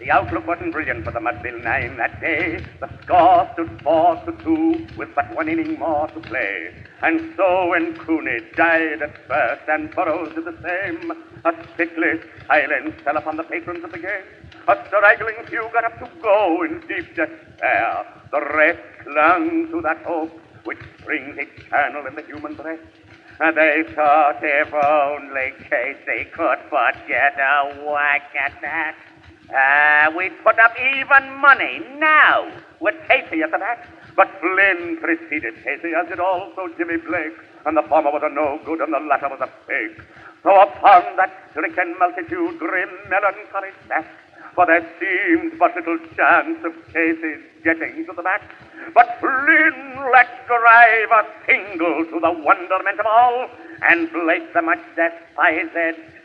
The outlook wasn't brilliant for the Mudville Nine that day. The score stood 4-2 with but one inning more to play. And so when Cooney died at first and Burroughs did the same, a sickly silence fell upon the patrons of the game. A straggling few got up to go in deep despair. The rest clung to that hope which springs eternal in the human breast. They thought if only Casey could but get a whack at that. We'd put up even money now with Casey at the bat. But Flynn preceded Casey, as did also Jimmy Blake, and the former was a no-good and the latter was a fake. So upon that stricken multitude grim melancholy sat, for there seemed but little chance of Casey's getting to the bat. But Flynn let drive a single to the wonderment of all, and Blake, the much despised,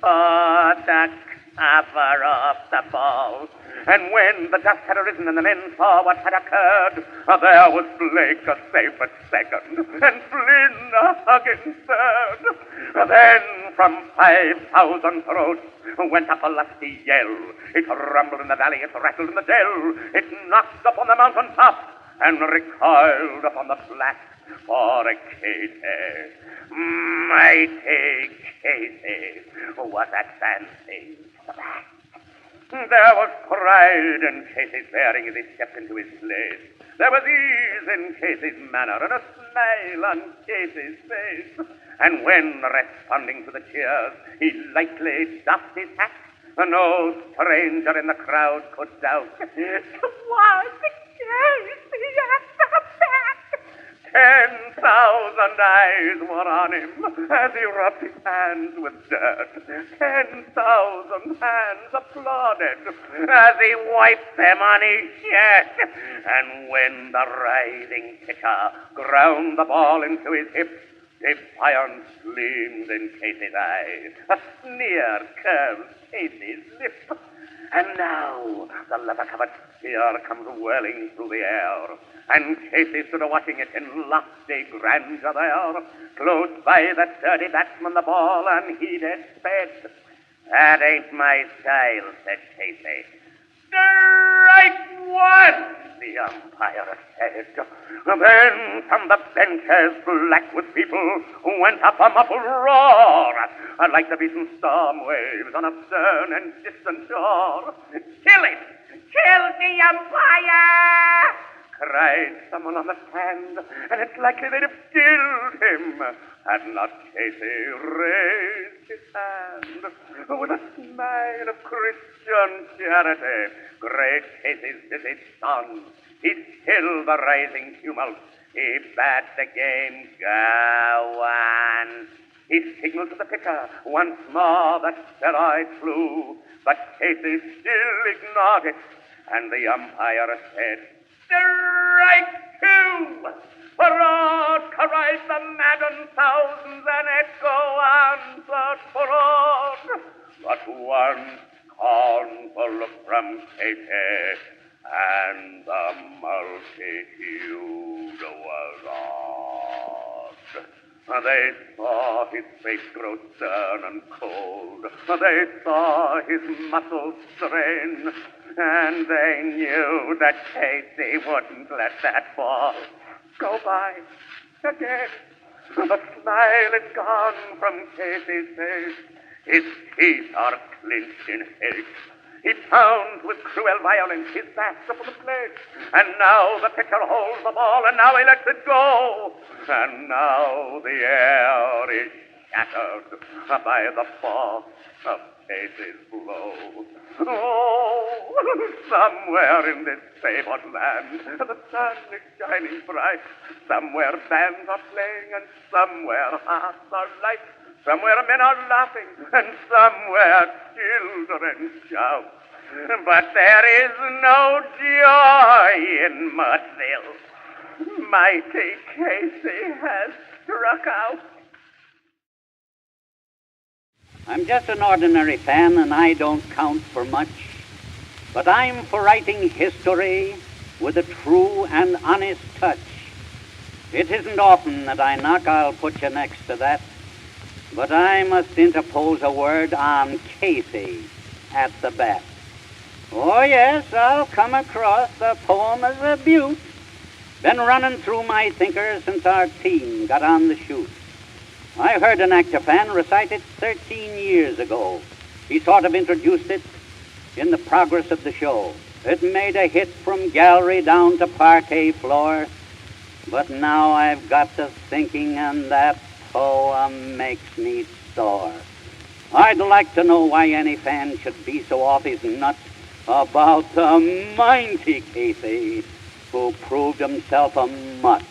tore the cover off the ball. And when the dust had arisen and the men saw what had occurred, there was Blake a safe at second, and Flynn a hugging third. Then from 5,000 throats went up a lusty yell. It rumbled in the valley, it rattled in the dell, it knocked upon the mountain top, and recoiled upon the flat. For Casey, mighty Casey, was at fancy. There was pride in Casey's bearing as he stepped into his place. There was ease in Casey's manner and a smile on Casey's face. And when, responding to the cheers, he lightly doffed his hat, no stranger in the crowd could doubt. It was Casey at the bat. 10,000 eyes were on him as he rubbed his hands with dirt. 10,000 hands applauded as he wiped them on his shirt. And when the rising pitcher ground the ball into his hip, defiance gleamed in Casey's eye. A sneer curved Casey's lip. And now the leather-covered sphere comes whirling through the air, and Casey stood watching it in lofty grandeur there. Close by the sturdy batsman the ball unheeded sped. That ain't my style, said Casey. Strike one, the umpire said. Then from the benches, black with people, went up a muffled roar, like the beaten storm waves on a stern and distant shore. Kill it! Kill the umpire! Cried someone on the stand, and it's likely they'd have killed him had not Casey raised his hand with a smile of Christian charity. Great Casey's visage shone. He stilled the rising tumult. He bade the game go on. He signaled to the pitcher. Once more the steroid flew, but Casey still ignored it, and the umpire said, Strike two! Hurrah! Cried the maddened thousands, and echo answered fraud. But one scornful look from Casey, and the multitude was awed. They saw his face grow stern and cold. They saw his muscles strain, and they knew that Casey wouldn't let that ball go by again. The smile is gone from Casey's face. His teeth are clenched in hate. He pounds with cruel violence his bat upon the plate. And now the pitcher holds the ball, and now he lets it go. And now the air is shattered by the force of Casey's blow. Oh, somewhere in this favored land, the sun is shining bright. Somewhere bands are playing, and somewhere hearts are light. Somewhere men are laughing, and somewhere children shout. But there is no joy in Mudville. Mighty Casey has struck out. I'm just an ordinary fan, and I don't count for much. But I'm for writing history with a true and honest touch. It isn't often that I knock, I'll put you next to that. But I must interpose a word on Casey at the bat. Oh, yes, I'll come across the poem as a beaut. Been running through my thinker since our team got on the shoot. I heard an actor fan recite it 13 years ago. He sort of introduced it in the progress of the show. It made a hit from gallery down to parquet floor. But now I've got to thinking, and that poem makes me sore. I'd like to know why any fan should be so off his nut about the mighty Casey, who proved himself a mutt.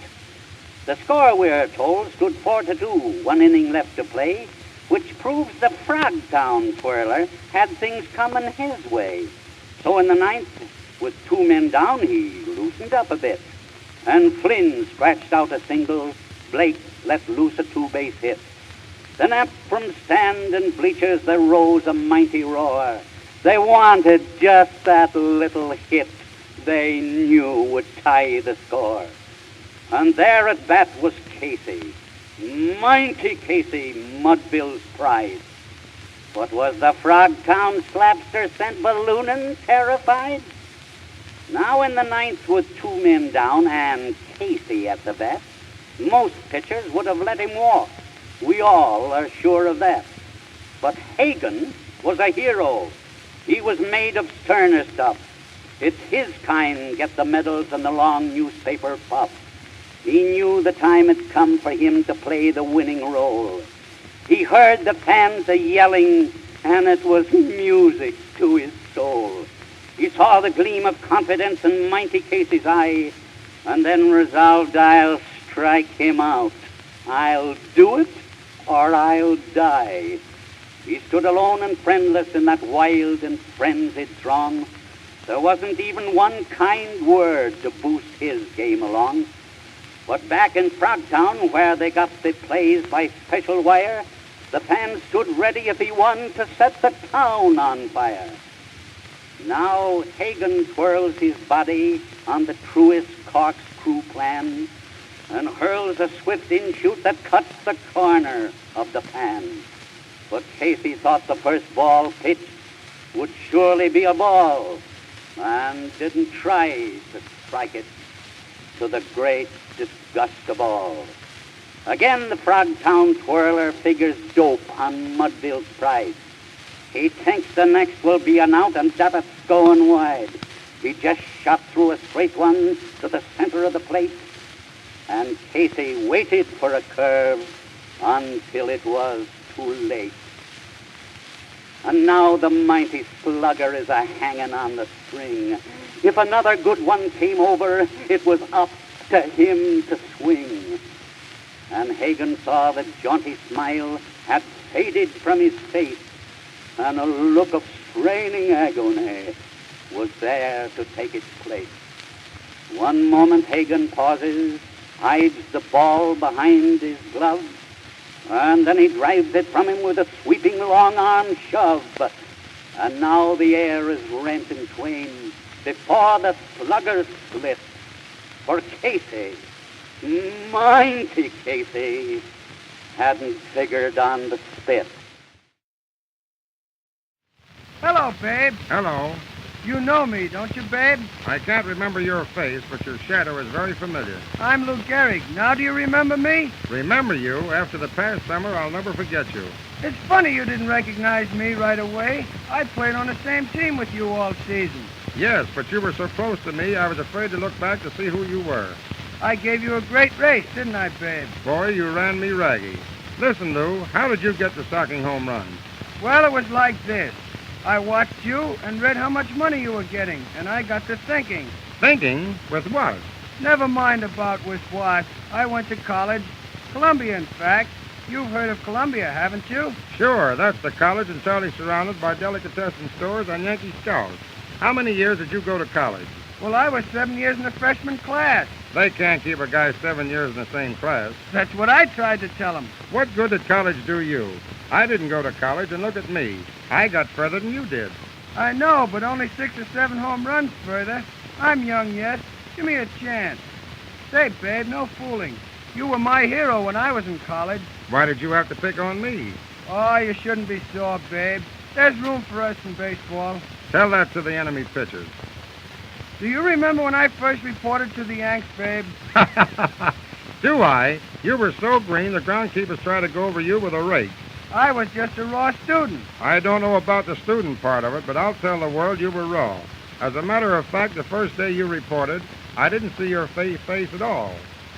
The score, we're told, stood 4-2, 1 inning left to play, which proves the Frogtown twirler had things coming his way. So in the ninth, with 2 men down, he loosened up a bit. And Flynn scratched out a single, Blake let loose a 2-base hit. Then up from stand and bleachers there rose a mighty roar. They wanted just that little hit they knew would tie the score. And there at bat was Casey, mighty Casey, Mudville's pride. But was the Frogtown slapster sent balloonin' terrified? Now in the ninth with 2 men down and Casey at the bat, most pitchers would have let him walk. We all are sure of that. But Hagen was a hero. He was made of sterner stuff. It's his kind get the medals and the long newspaper puff. He knew the time had come for him to play the winning role. He heard the fans a-yelling, and it was music to his soul. He saw the gleam of confidence in mighty Casey's eye, and then resolved, I'll strike him out. I'll do it, or I'll die. He stood alone and friendless in that wild and frenzied throng. There wasn't even one kind word to boost his game along. But back in Frogtown, where they got the plays by special wire, the fans stood ready if he won to set the town on fire. Now Hagen twirls his body on the truest corkscrew plan and hurls a swift in-shoot that cuts the corner of the pan. But Casey thought the first ball pitched would surely be a ball and didn't try to strike it, to the great disgust of all. Again the Frogtown twirler figures dope on Mudville's pride. He thinks the next will be an out and Dabbitt's going wide. He just shot through a straight one to the center of the plate, and Casey waited for a curve until it was too late. And now the mighty slugger is a-hanging on the string. If another good one came over, it was up to him to swing. And Hagen saw the jaunty smile had faded from his face, and a look of straining agony was there to take its place. One moment Hagen pauses, hides the ball behind his glove, and then he drives it from him with a sweeping long-arm shove. And now the air is rent in twain before the slugger splits. For Casey, mighty Casey, hadn't figured on the spit. Hello, babe. Hello. You know me, don't you, babe? I can't remember your face, but your shadow is very familiar. I'm Lou Gehrig. Now do you remember me? Remember you? After the past summer, I'll never forget you. It's funny you didn't recognize me right away. I played on the same team with you all season. Yes, but you were so close to me, I was afraid to look back to see who you were. I gave you a great race, didn't I, babe? Boy, you ran me raggy. Listen, Lou, how did you get the stocking home runs? Well, it was like this. I watched you and read how much money you were getting, and I got to thinking. Thinking? With what? Never mind about with what. I went to college. Columbia, in fact. You've heard of Columbia, haven't you? Sure, that's the college entirely surrounded by delicatessen stores and Yankee Scouts. How many years did you go to college? Well, I was 7 years in the freshman class. They can't keep a guy 7 years in the same class. That's what I tried to tell him. What good did college do you? I didn't go to college, and look at me. I got further than you did. I know, but only 6 or 7 home runs further. I'm young yet. Give me a chance. Say, babe, no fooling. You were my hero when I was in college. Why did you have to pick on me? Oh, you shouldn't be sore, babe. There's room for us in baseball. Tell that to the enemy pitchers. Do you remember when I first reported to the Yanks, babe? Do I? You were so green, the groundkeepers tried to go over you with a rake. I was just a raw student. I don't know about the student part of it, but I'll tell the world you were raw. As a matter of fact, the first day you reported, I didn't see your face at all.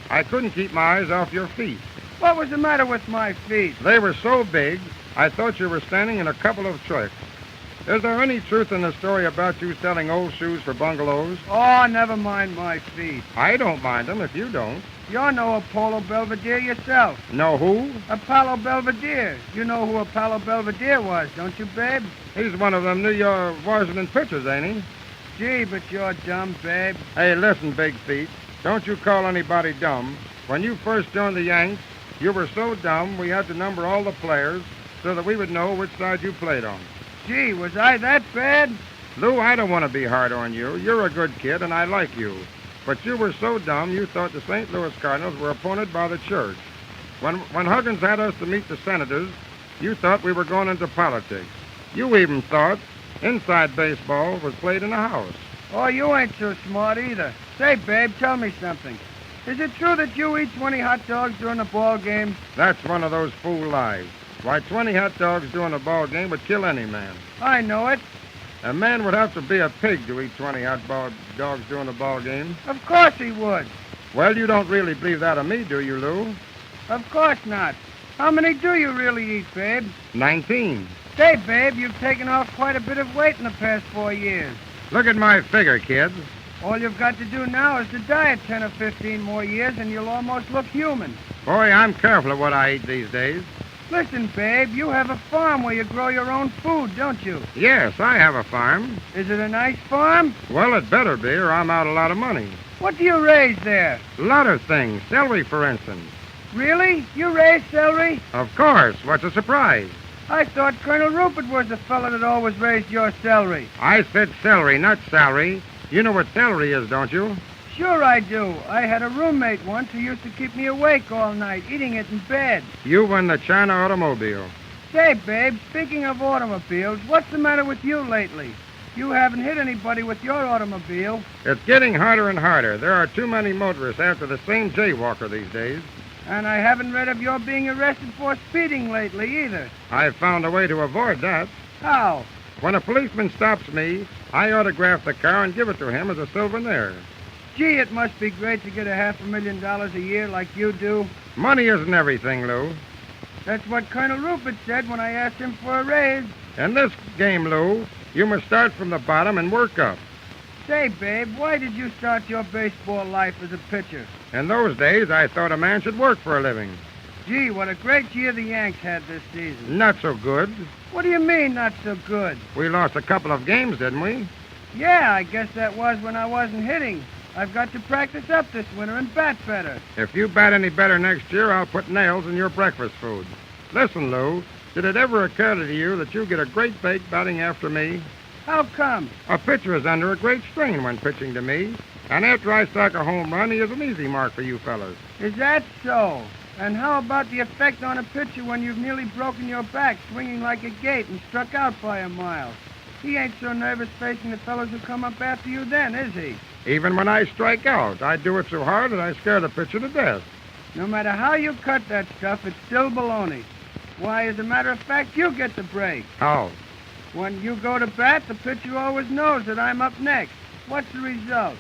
I couldn't keep my eyes off your feet. What was the matter with my feet? They were so big, I thought you were standing in a couple of tricks. Is there any truth in the story about you selling old shoes for bungalows? Oh, never mind my feet. I don't mind them if you don't. You're no Apollo Belvedere yourself. Know who? Apollo Belvedere. You know who Apollo Belvedere was, don't you, babe? He's one of them New York Washington pitchers, ain't he? Gee, but you're dumb, babe. Hey, listen, Big Feet. Don't you call anybody dumb. When you first joined the Yanks, you were so dumb we had to number all the players so that we would know which side you played on. Gee, was I that bad? Lou, I don't want to be hard on you. You're a good kid, and I like you. But you were so dumb you thought the St. Louis Cardinals were appointed by the church. When Huggins had us to meet the senators, you thought we were going into politics. You even thought inside baseball was played in a house. Oh, you ain't so smart either. Say, babe, tell me something. Is it true that you eat 20 hot dogs during a ball game? That's one of those fool lies. Why, 20 hot dogs during a ball game would kill any man. I know it. A man would have to be a pig to eat 20 hot dogs during a ball game. Of course he would. Well, you don't really believe that of me, do you, Lou? Of course not. How many do you really eat, babe? 19. Say, babe, you've taken off quite a bit of weight in the past 4 years. Look at my figure, kids. All you've got to do now is to diet 10 or 15 more years, and you'll almost look human. Boy, I'm careful of what I eat these days. Listen, babe, you have a farm where you grow your own food, don't you? Yes, I have a farm. Is it a nice farm? Well, it better be, or I'm out a lot of money. What do you raise there? A lot of things. Celery, for instance. Really? You raise celery? Of course. What's a surprise? I thought Colonel Rupert was the fellow that always raised your celery. I said celery, not salary. You know what celery is, don't you? Sure I do. I had a roommate once who used to keep me awake all night, eating it in bed. You won the China automobile. Say, babe, speaking of automobiles, what's the matter with you lately? You haven't hit anybody with your automobile. It's getting harder and harder. There are too many motorists after the same jaywalker these days. And I haven't read of your being arrested for speeding lately either. I've found a way to avoid that. How? When a policeman stops me, I autograph the car and give it to him as a souvenir. Gee, it must be great to get $500,000 a year like you do. Money isn't everything, Lou. That's what Colonel Rupert said when I asked him for a raise. In this game, Lou, you must start from the bottom and work up. Say, babe, why did you start your baseball life as a pitcher? In those days, I thought a man should work for a living. Gee, what a great year the Yanks had this season. Not so good. What do you mean, not so good? We lost a couple of games, didn't we? Yeah, I guess that was when I wasn't hitting. I've got to practice up this winter and bat better. If you bat any better next year, I'll put nails in your breakfast food. Listen, Lou, did it ever occur to you that you get a great break batting after me? How come? A pitcher is under a great strain when pitching to me, and after I strike a home run, he is an easy mark for you fellas. Is that so? And how about the effect on a pitcher when you've nearly broken your back swinging like a gate and struck out by a mile? He ain't so nervous facing the fellows who come up after you then, is he? Even when I strike out, I do it so hard that I scare the pitcher to death. No matter how you cut that stuff, it's still baloney. Why, as a matter of fact, you get the break. How? When you go to bat, the pitcher always knows that I'm up next. What's the result?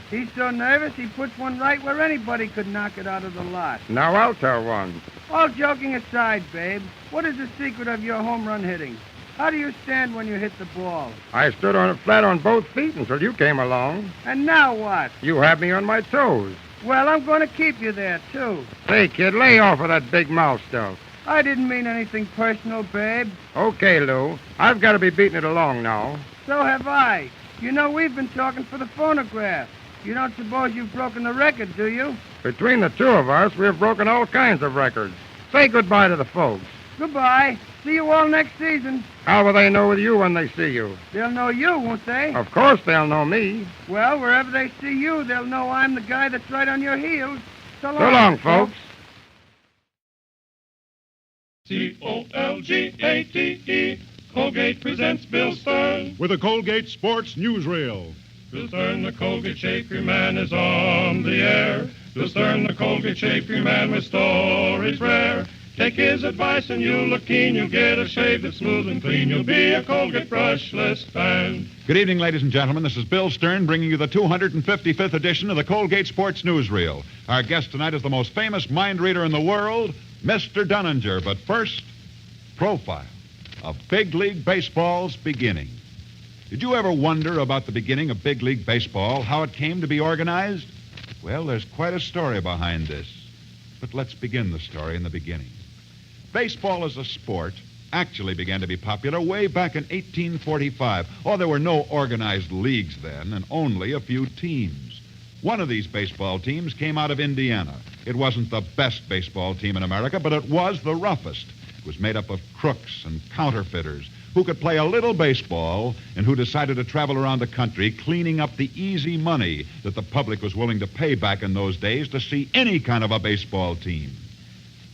He's so nervous he puts one right where anybody could knock it out of the lot. Now I'll tell one. All joking aside, babe, what is the secret of your home run hitting? How do you stand when you hit the ball? I stood on it flat on both feet until you came along. And now what? You had me on my toes. Well, I'm going to keep you there, too. Say, kid, lay off of that big mouth stuff. I didn't mean anything personal, babe. Okay, Lou. I've got to be beating it along now. So have I. You know, we've been talking for the phonograph. You don't suppose you've broken the record, do you? Between the two of us, we've broken all kinds of records. Say goodbye to the folks. Goodbye. See you all next season. How will they know you when they see you? They'll know you, won't they? Of course they'll know me. Well, wherever they see you, they'll know I'm the guy that's right on your heels. So long, So long, folks. Colgate, Colgate presents Bill Stern with a Colgate Sports Newsreel. Bill Stern, the Colgate Shaker Man, is on the air. Bill Stern, the Colgate Shaker Man, with stories rare. Take his advice and you'll look keen. You'll get a shave that's smooth and clean. You'll be a Colgate brushless fan. Good evening, ladies and gentlemen. This is Bill Stern bringing you the 255th edition of the Colgate Sports Newsreel. Our guest tonight is the most famous mind reader in the world, Mr. Dunninger. But first, profile of Big League Baseball's beginning. Did you ever wonder about the beginning of Big League Baseball, how it came to be organized? Well, there's quite a story behind this. But let's begin the story in the beginning. Baseball as a sport actually began to be popular way back in 1845. Oh, there were no organized leagues then, and only a few teams. One of these baseball teams came out of Indiana. It wasn't the best baseball team in America, but it was the roughest. It was made up of crooks and counterfeiters who could play a little baseball and who decided to travel around the country cleaning up the easy money that the public was willing to pay back in those days to see any kind of a baseball team.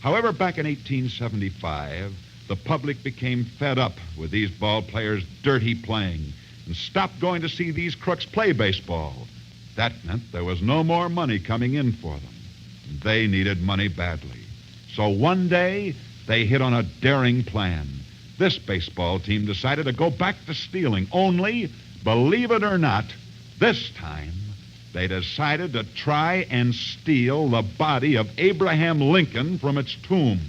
However, back in 1875, the public became fed up with these ball players' dirty playing and stopped going to see these crooks play baseball. That meant there was no more money coming in for them. And they needed money badly. So one day, they hit on a daring plan. This baseball team decided to go back to stealing. Only, believe it or not, this time they decided to try and steal the body of Abraham Lincoln from its tomb.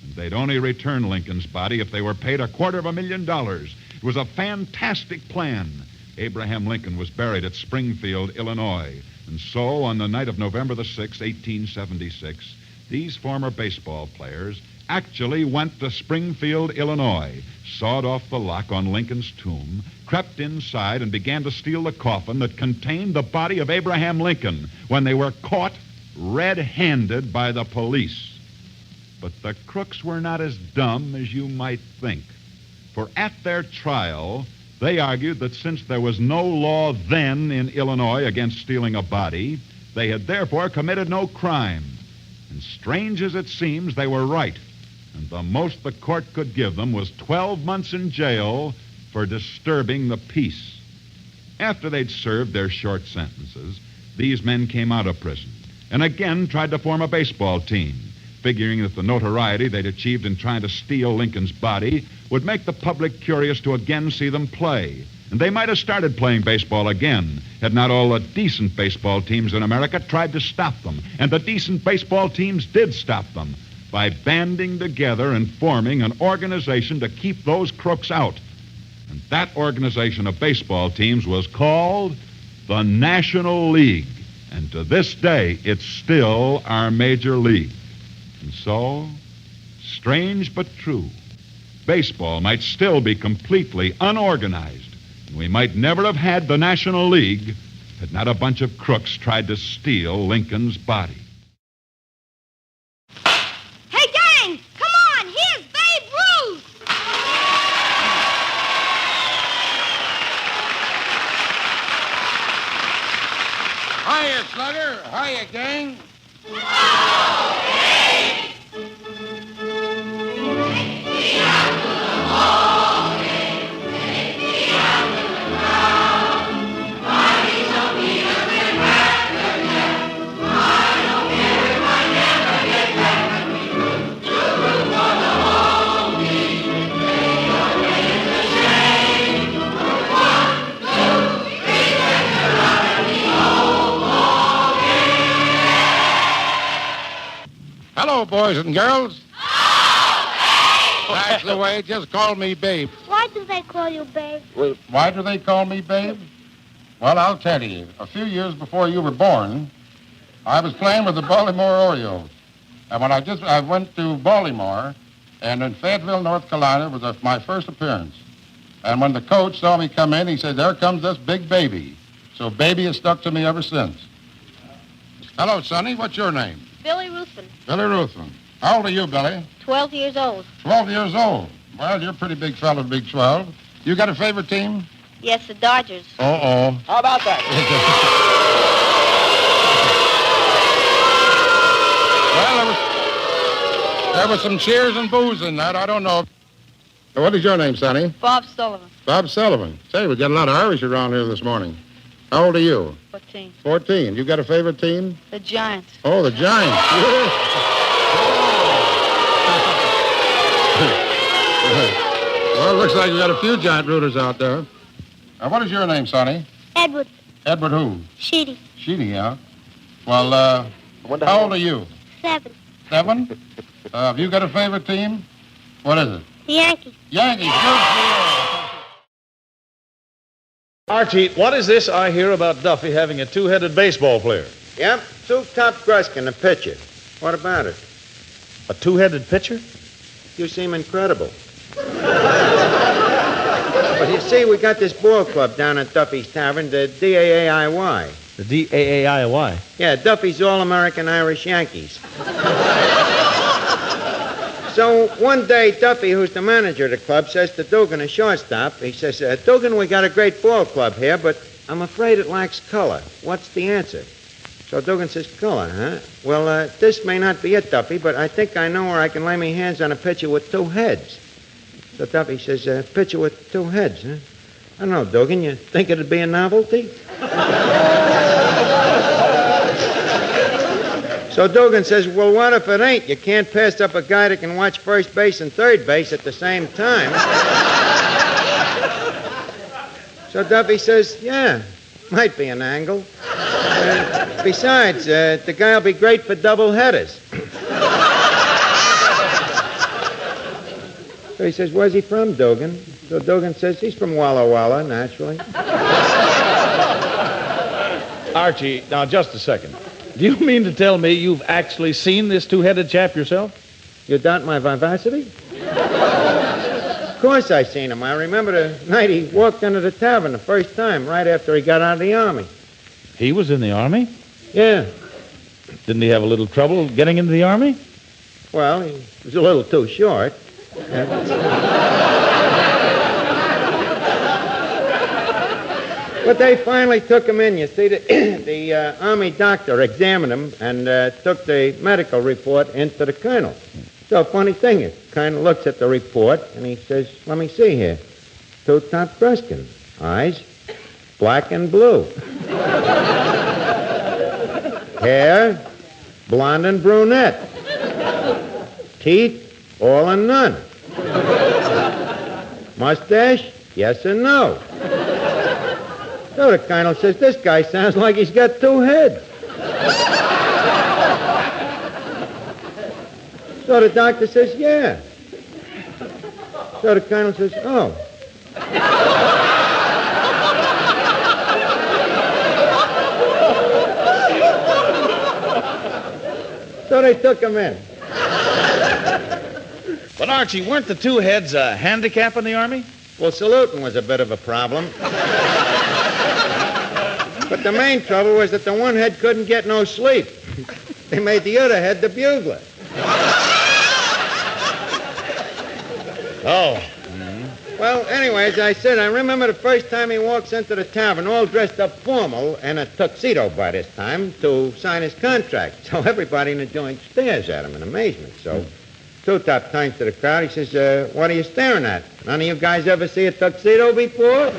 And they'd only return Lincoln's body if they were paid $250,000. It was a fantastic plan. Abraham Lincoln was buried at Springfield, Illinois. And so, on the night of November the 6th, 1876, these former baseball players actually went to Springfield, Illinois, sawed off the lock on Lincoln's tomb, crept inside, and began to steal the coffin that contained the body of Abraham Lincoln when they were caught red-handed by the police. But the crooks were not as dumb as you might think. For at their trial, they argued that since there was no law then in Illinois against stealing a body, they had therefore committed no crime. And strange as it seems, they were right. And the most the court could give them was 12 months in jail for disturbing the peace. After they'd served their short sentences, these men came out of prison and again tried to form a baseball team, figuring that the notoriety they'd achieved in trying to steal Lincoln's body would make the public curious to again see them play. And they might have started playing baseball again had not all the decent baseball teams in America tried to stop them. And the decent baseball teams did stop them by banding together and forming an organization to keep those crooks out. And that organization of baseball teams was called the National League. And to this day, it's still our major league. And so, strange but true, baseball might still be completely unorganized. And we might never have had the National League had not a bunch of crooks tried to steal Lincoln's body. Hey, gang! Come on! Here's Babe Ruth! Hiya, Slugger. Hiya, gang. Hello, boys and girls. That's the way. Just call me Babe. Why do they call you Babe? Well, why do they call me Babe? Well, I'll tell you. A few years before you were born, I was playing with the Baltimore Orioles. And when I went to Baltimore, and in Fayetteville, North Carolina, was my first appearance. And when the coach saw me come in, he said, "There comes this big baby." So Baby has stuck to me ever since. Hello, Sonny. What's your name? Billy Ruthven. Billy Ruthven. How old are you, Billy? 12 years old. 12 years old. Well, you're a pretty big fellow to be 12. You got a favorite team? Yes, the Dodgers. Uh-oh. How about that? Well, there was some cheers and booze in that. I don't know. What is your name, Sonny? Bob Sullivan. Bob Sullivan. Say, we got a lot of Irish around here this morning. How old are you? 14. 14. You got a favorite team? The Giants. Oh, the Giants. Well, it looks like we got a few giant rooters out there. What is your name, Sonny? Edward. Edward who? Sheedy. Sheedy, yeah. Well, how old are you? 7. 7? Have you got a favorite team? What is it? The Yankees. Yankees. Good for you. Archie, what is this I hear about Duffy having a two-headed baseball player? Yep, two-top Gruskin, the pitcher. What about it? A two-headed pitcher? You seem incredible. But you see, we got this ball club down at Duffy's Tavern, the DAAIY. The DAAIY? Yeah, Duffy's All-American Irish Yankees. So one day, Duffy, who's the manager of the club, says to Dugan, a shortstop, he says, Dugan, we got a great ball club here, but I'm afraid it lacks color. What's the answer? So Dugan says, color, huh? Well, this may not be it, Duffy, but I think I know where I can lay my hands on a pitcher with 2 heads. So Duffy says, pitcher with 2 heads, huh? I don't know, Dugan, you think it'd be a novelty? So Dugan says, well, what if it ain't? You can't pass up a guy that can watch first base and third base at the same time. So Duffy says, yeah, might be an angle. Besides, the guy will be great for double headers. So he says, where's he from, Dugan? So Dugan says, he's from Walla Walla, naturally. Archie, now just a second. Do you mean to tell me you've actually seen this two-headed chap yourself? You doubt my vivacity? Of course I seen him. I remember the night he walked into the tavern the first time, right after he got out of the Army. He was in the Army? Yeah. Didn't he have a little trouble getting into the Army? Well, he was a little too short. But they finally took him in. You see, the Army doctor examined him and took the medical report into the colonel. So, funny thing is, the colonel looks at the report and he says, let me see here. Two-top Gruskin. Eyes, black and blue. Hair, blonde and brunette. Teeth, all and none. Mustache, yes and no. So the colonel says, this guy sounds like he's got 2 heads. So the doctor says, yeah. So the colonel says, oh. So they took him in. But Archie, weren't the 2 heads a handicap in the Army? Well, saluting was a bit of a problem. But the main trouble was that the one head couldn't get no sleep. They made the other head the bugler. Oh. Well, anyway, as I said, I remember the first time he walks into the tavern all dressed up formal and a tuxedo by this time to sign his contract. So everybody in the joint stares at him in amazement. So Two-Top turns to the crowd. He says, what are you staring at? None of you guys ever see a tuxedo before?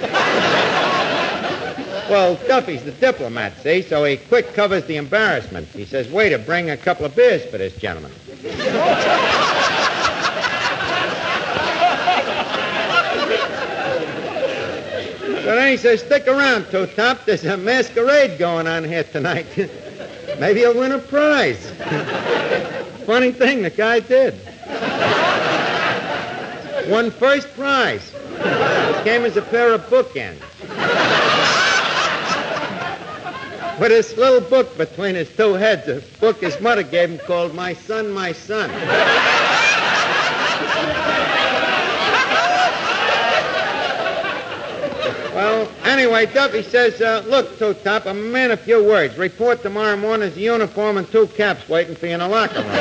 Well, Duffy's the diplomat, see? So he quick covers the embarrassment. He says, waiter, bring a couple of beers for this gentleman. So then he says, stick around, Two-Top. There's a masquerade going on here tonight. Maybe you'll win a prize. Funny thing, the guy did. Won first prize. It came as a pair of bookends. With this little book between his 2 heads, a book his mother gave him called My Son, My Son. Well, anyway, Duffy says, look, Two-Top, I'm a man of few words. Report tomorrow morning. There's a uniform and 2 caps waiting for you in the locker room.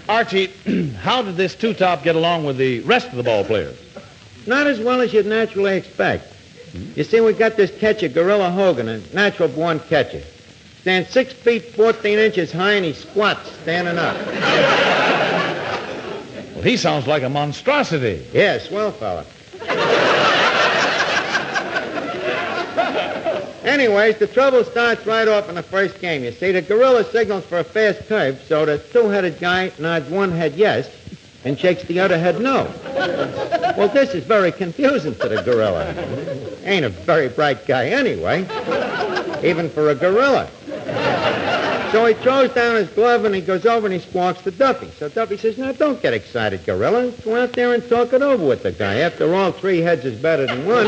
Archie, how did this Two-Top get along with the rest of the ball players? Not as well as you'd naturally expect. You see, we got this catcher, Gorilla Hogan, a natural-born catcher. Stands 6 feet 14 inches high, and he squats standing up. But he sounds like a monstrosity. Yeah, swell fella. Anyways, the trouble starts right off in the first game. You see, the gorilla signals for a fast curve, so the two-headed guy nods one head yes and shakes the other head no. Well, this is very confusing to the gorilla. Ain't a very bright guy anyway, even for a gorilla. So he throws down his glove and he goes over and he squawks to Duffy. So Duffy says, "Now, don't get excited, gorilla. Go out there and talk it over with the guy. After all, 3 heads is better than 1.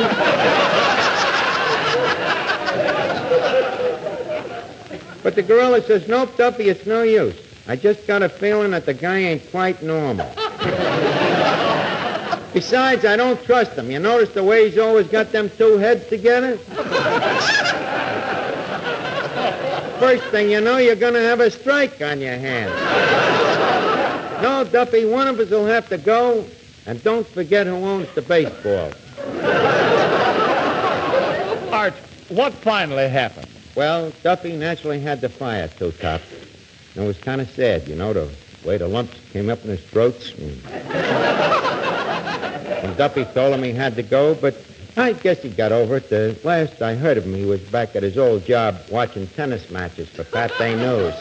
But the gorilla says, "Nope, Duffy, it's no use. I just got a feeling that the guy ain't quite normal. Besides, I don't trust him. You notice the way he's always got them 2 heads together? First thing you know, you're going to have a strike on your hands. No, Duffy, one of us will have to go, and don't forget who owns the baseball." Art, what finally happened? Well, Duffy naturally had to fire Two Top. And it was kind of sad, you know, the way the lumps came up in his throats. And Duffy told him he had to go, but I guess he got over it. The last I heard of him, he was back at his old job watching tennis matches for Pathé News.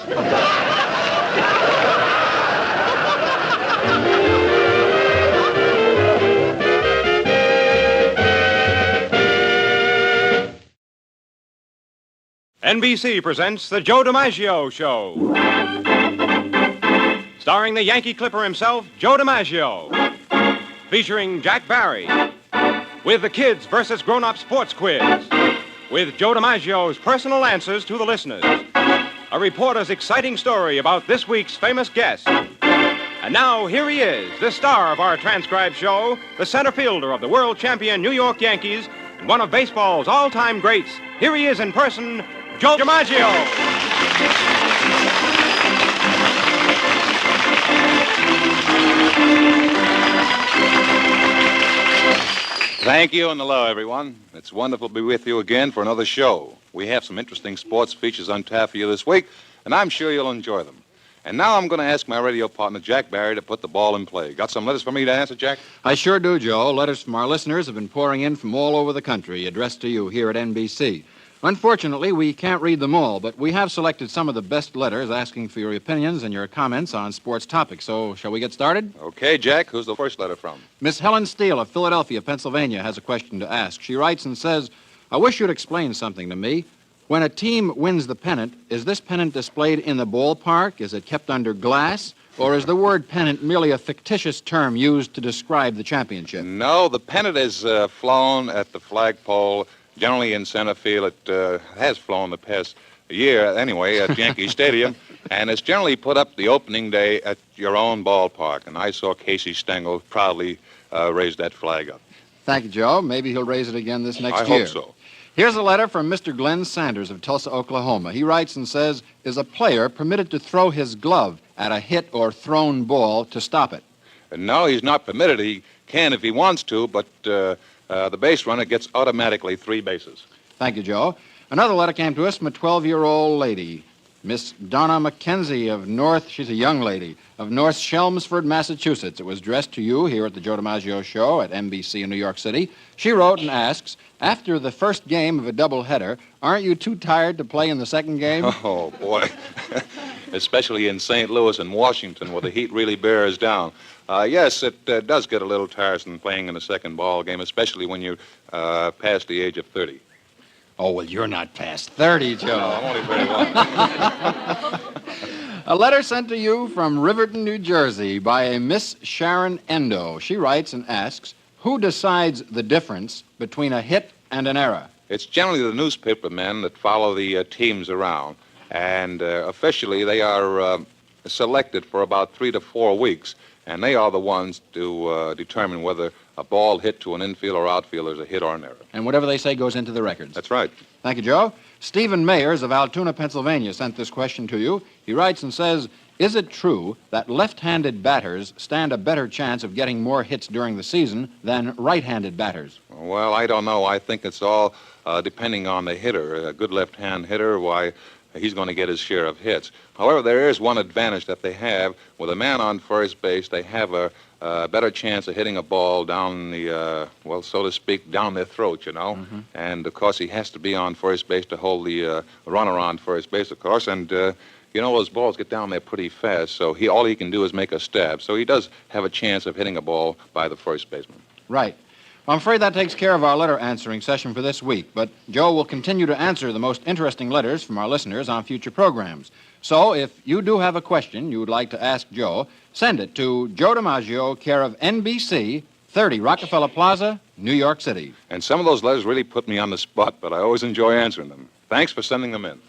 NBC presents The Joe DiMaggio Show. Starring the Yankee Clipper himself, Joe DiMaggio. Featuring Jack Barry. With the Kids versus Grown-Up Sports Quiz. With Joe DiMaggio's personal answers to the listeners. A reporter's exciting story about this week's famous guest. And now, here he is, the star of our transcribed show, the center fielder of the world champion New York Yankees, and one of baseball's all-time greats. Here he is in person, Joe DiMaggio. Thank you, and hello, everyone. It's wonderful to be with you again for another show. We have some interesting sports features on tap for you this week, and I'm sure you'll enjoy them. And now I'm going to ask my radio partner, Jack Barry, to put the ball in play. Got some letters for me to answer, Jack? I sure do, Joe. Letters from our listeners have been pouring in from all over the country, addressed to you here at NBC. Unfortunately, we can't read them all, but we have selected some of the best letters asking for your opinions and your comments on sports topics. So, shall we get started? Okay, Jack. Who's the first letter from? Miss Helen Steele of Philadelphia, Pennsylvania, has a question to ask. She writes and says, "I wish you'd explain something to me. When a team wins the pennant, is this pennant displayed in the ballpark? Is it kept under glass? Or is the word pennant merely a fictitious term used to describe the championship?" No, the pennant is flown at the flagpole, generally in center field. It has flown the past year, anyway, at Yankee Stadium, and it's generally put up the opening day at your own ballpark. And I saw Casey Stengel proudly raise that flag up. Thank you, Joe. Maybe he'll raise it again this next I year. hope so. Here's a letter from Mr. Glenn Sanders of Tulsa, Oklahoma. He writes and says, "Is a player permitted to throw his glove at a hit or thrown ball to stop it?" No, he's not permitted. He can if he wants to, but the base runner gets automatically 3 bases. Thank you, Joe. Another letter came to us from a 12-year-old lady, Miss Donna McKenzie of she's a young lady, of North Chelmsford, Massachusetts. It was addressed to you here at the Joe DiMaggio Show at NBC in New York City. She wrote and asks, "After the first game of a doubleheader, aren't you too tired to play in the second game?" Oh, boy. Especially in St. Louis and Washington, where the heat really bears down. Yes, it does get a little tiresome playing in the second ball game, especially when you're past the age of 30. Oh, well, you're not past 30, Joe. No, I'm only 31. A letter sent to you from Riverton, New Jersey by a Miss Sharon Endo. She writes and asks, "Who decides the difference between a hit and an error?" It's generally the newspaper men that follow the teams around, and officially they are selected for about 3 to 4 weeks, and they are the ones to determine whether a ball hit to an infield or outfielder is a hit or an error. And whatever they say goes into the records. That's right. Thank you, Joe. Stephen Mayers of Altoona, Pennsylvania, sent this question to you. He writes and says, "Is it true that left-handed batters stand a better chance of getting more hits during the season than right-handed batters?" Well, I don't know. I think it's all depending on the hitter. A good left-hand hitter, why, he's going to get his share of hits. However, there is one advantage that they have. With a man on first base, they have a better chance of hitting a ball down the, so to speak, down their throat, you know. Mm-hmm. And, of course, he has to be on first base to hold the runner on first base, of course. And, those balls get down there pretty fast, so all he can do is make a stab. So he does have a chance of hitting a ball by the first baseman. Right. Well, I'm afraid that takes care of our letter answering session for this week, but Joe will continue to answer the most interesting letters from our listeners on future programs. So if you do have a question you would like to ask Joe, send it to Joe DiMaggio, care of NBC, 30 Rockefeller Plaza, New York City. And some of those letters really put me on the spot, but I always enjoy answering them. Thanks for sending them in.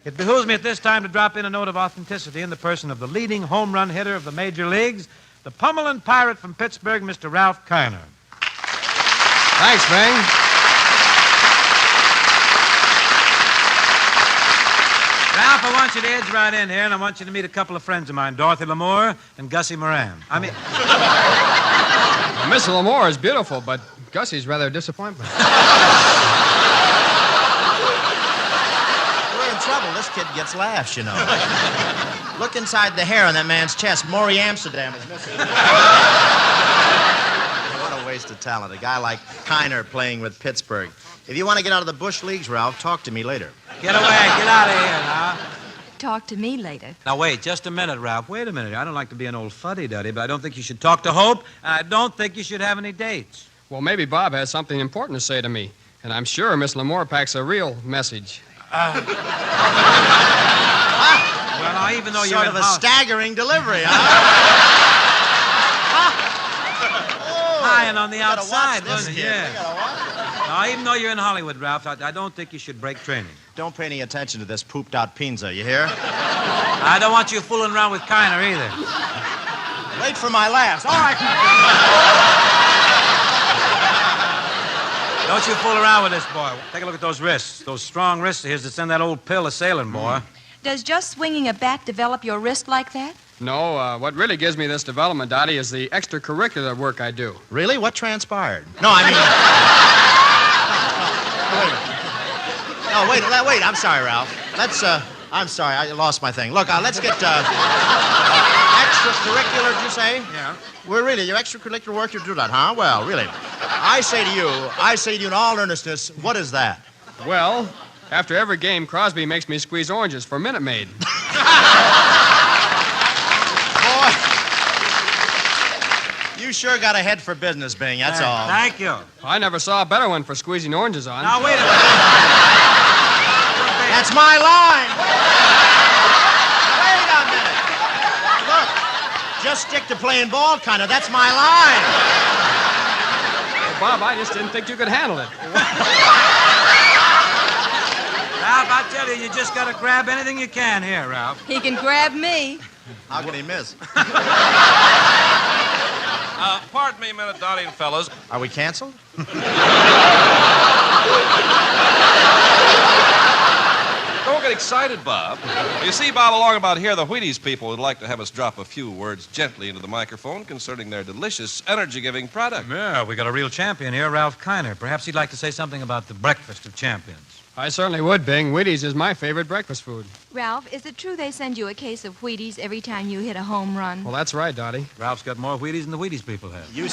It behooves me at this time to drop in a note of authenticity in the person of the leading home run hitter of the major leagues, the pummeling pirate from Pittsburgh, Mr. Ralph Kiner. Thanks, Bing. Ralph, I want you to edge right in here, and I want you to meet a couple of friends of mine, Dorothy Lamour and Gussie Moran. Miss Lamour is beautiful, but Gussie's rather a disappointment. Trouble. This kid gets laughs, you know. Look inside the hair on that man's chest. Maury Amsterdam is missing. What a waste of talent. A guy like Kiner playing with Pittsburgh. If you want to get out of the bush leagues, Ralph, talk to me later. Get away. Get out of here now. Talk to me later. Now, wait just a minute, Ralph. Wait a minute. I don't like to be an old fuddy-duddy, but I don't think you should talk to Hope, and I don't think you should have any dates. Well, maybe Bob has something important to say to me, and I'm sure Miss Lamour packs a real message. Well, now, even though you're sort of a staggering delivery, huh? High and on the outside, this wasn't it? kid. Yeah. Now, even though you're in Hollywood, Ralph, I don't think you should break training. Don't pay any attention to this pooped-out pinza, you hear? I don't want you fooling around with Kiner either. Wait for my last. All right. Don't you fool around with this boy. Take a look at those wrists. Those strong wrists of his that send that old pill a sailing, boy. Does just swinging a bat develop your wrist like that? No, what really gives me this development, Dottie, is the extracurricular work I do. Really? What transpired? No, I mean... No, wait. I'm sorry, Ralph. I'm sorry. I lost my thing. Look, let's get... extracurricular, did you say? Yeah. Well, really, your extracurricular work, you do that, huh? Well, really. I say to you in all earnestness, what is that? Well, after every game, Crosby makes me squeeze oranges for Minute Maid. Boy, you sure got a head for business, Bing, that's all. Thank you. I never saw a better one for squeezing oranges on. Now, wait a minute. That's my line. Wait a minute. Look, just stick to playing ball, kind of. That's my line. Bob, I just didn't think you could handle it. Ralph, I tell you just got to grab anything you can here, Ralph. He can grab me. How can he miss? Pardon me a minute, Dottie and fellas. Are we canceled? Don't get excited, Bob. You see, Bob, along about here, the Wheaties people would like to have us drop a few words gently into the microphone concerning their delicious, energy-giving product. Yeah, we got a real champion here, Ralph Kiner. Perhaps he'd like to say something about the breakfast of champions. I certainly would, Bing. Wheaties is my favorite breakfast food. Ralph, is it true they send you a case of Wheaties every time you hit a home run? Well, that's right, Dottie. Ralph's got more Wheaties than the Wheaties people have. You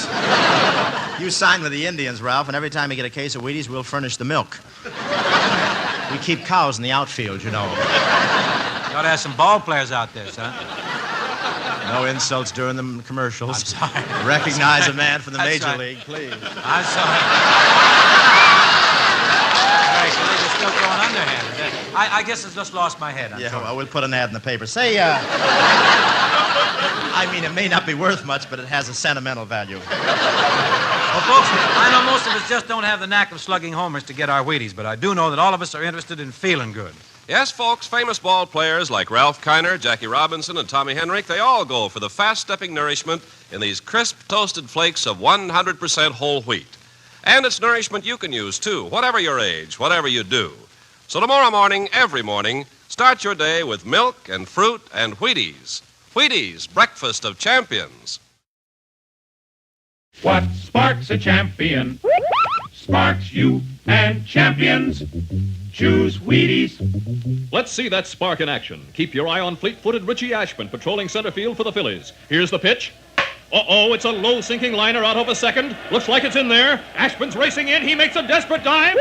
sign with the Indians, Ralph, and every time you get a case of Wheaties, we'll furnish the milk. We keep cows in the outfield, you know. You ought to have some ball players out there, son. No insults during the commercials. I'm sorry. Recognize a man from the That's major right. league, please. I'm sorry. They're still going underhand. I guess it's just lost my head. I'm sorry. Well, we'll put an ad in the paper. Say, I mean, it may not be worth much, but it has a sentimental value. Well, folks, I know most of us just don't have the knack of slugging homers to get our Wheaties, but I do know that all of us are interested in feeling good. Yes, folks, famous ball players like Ralph Kiner, Jackie Robinson, and Tommy Henrik, they all go for the fast-stepping nourishment in these crisp, toasted flakes of 100% whole wheat. And it's nourishment you can use, too, whatever your age, whatever you do. So tomorrow morning, every morning, start your day with milk and fruit and Wheaties. Wheaties, breakfast of champions. What sparks a champion? Sparks you and champions. Choose Wheaties. Let's see that spark in action. Keep your eye on fleet-footed Richie Ashburn patrolling center field for the Phillies. Here's the pitch. Uh-oh, it's a low-sinking liner out over second. Looks like it's in there. Ashburn's racing in. He makes a desperate dive.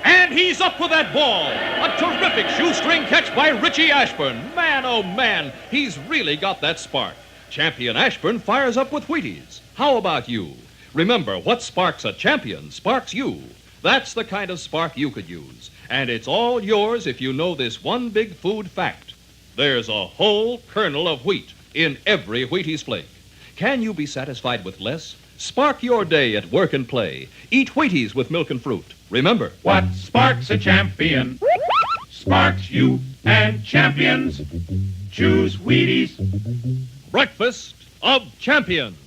And he's up with that ball. A terrific shoestring catch by Richie Ashburn. Man, oh man, he's really got that spark. Champion Ashburn fires up with Wheaties. How about you? Remember, what sparks a champion sparks you. That's the kind of spark you could use. And it's all yours if you know this one big food fact. There's a whole kernel of wheat in every Wheaties flake. Can you be satisfied with less? Spark your day at work and play. Eat Wheaties with milk and fruit. Remember, what sparks a champion sparks you and champions. Choose Wheaties. Breakfast of Champions.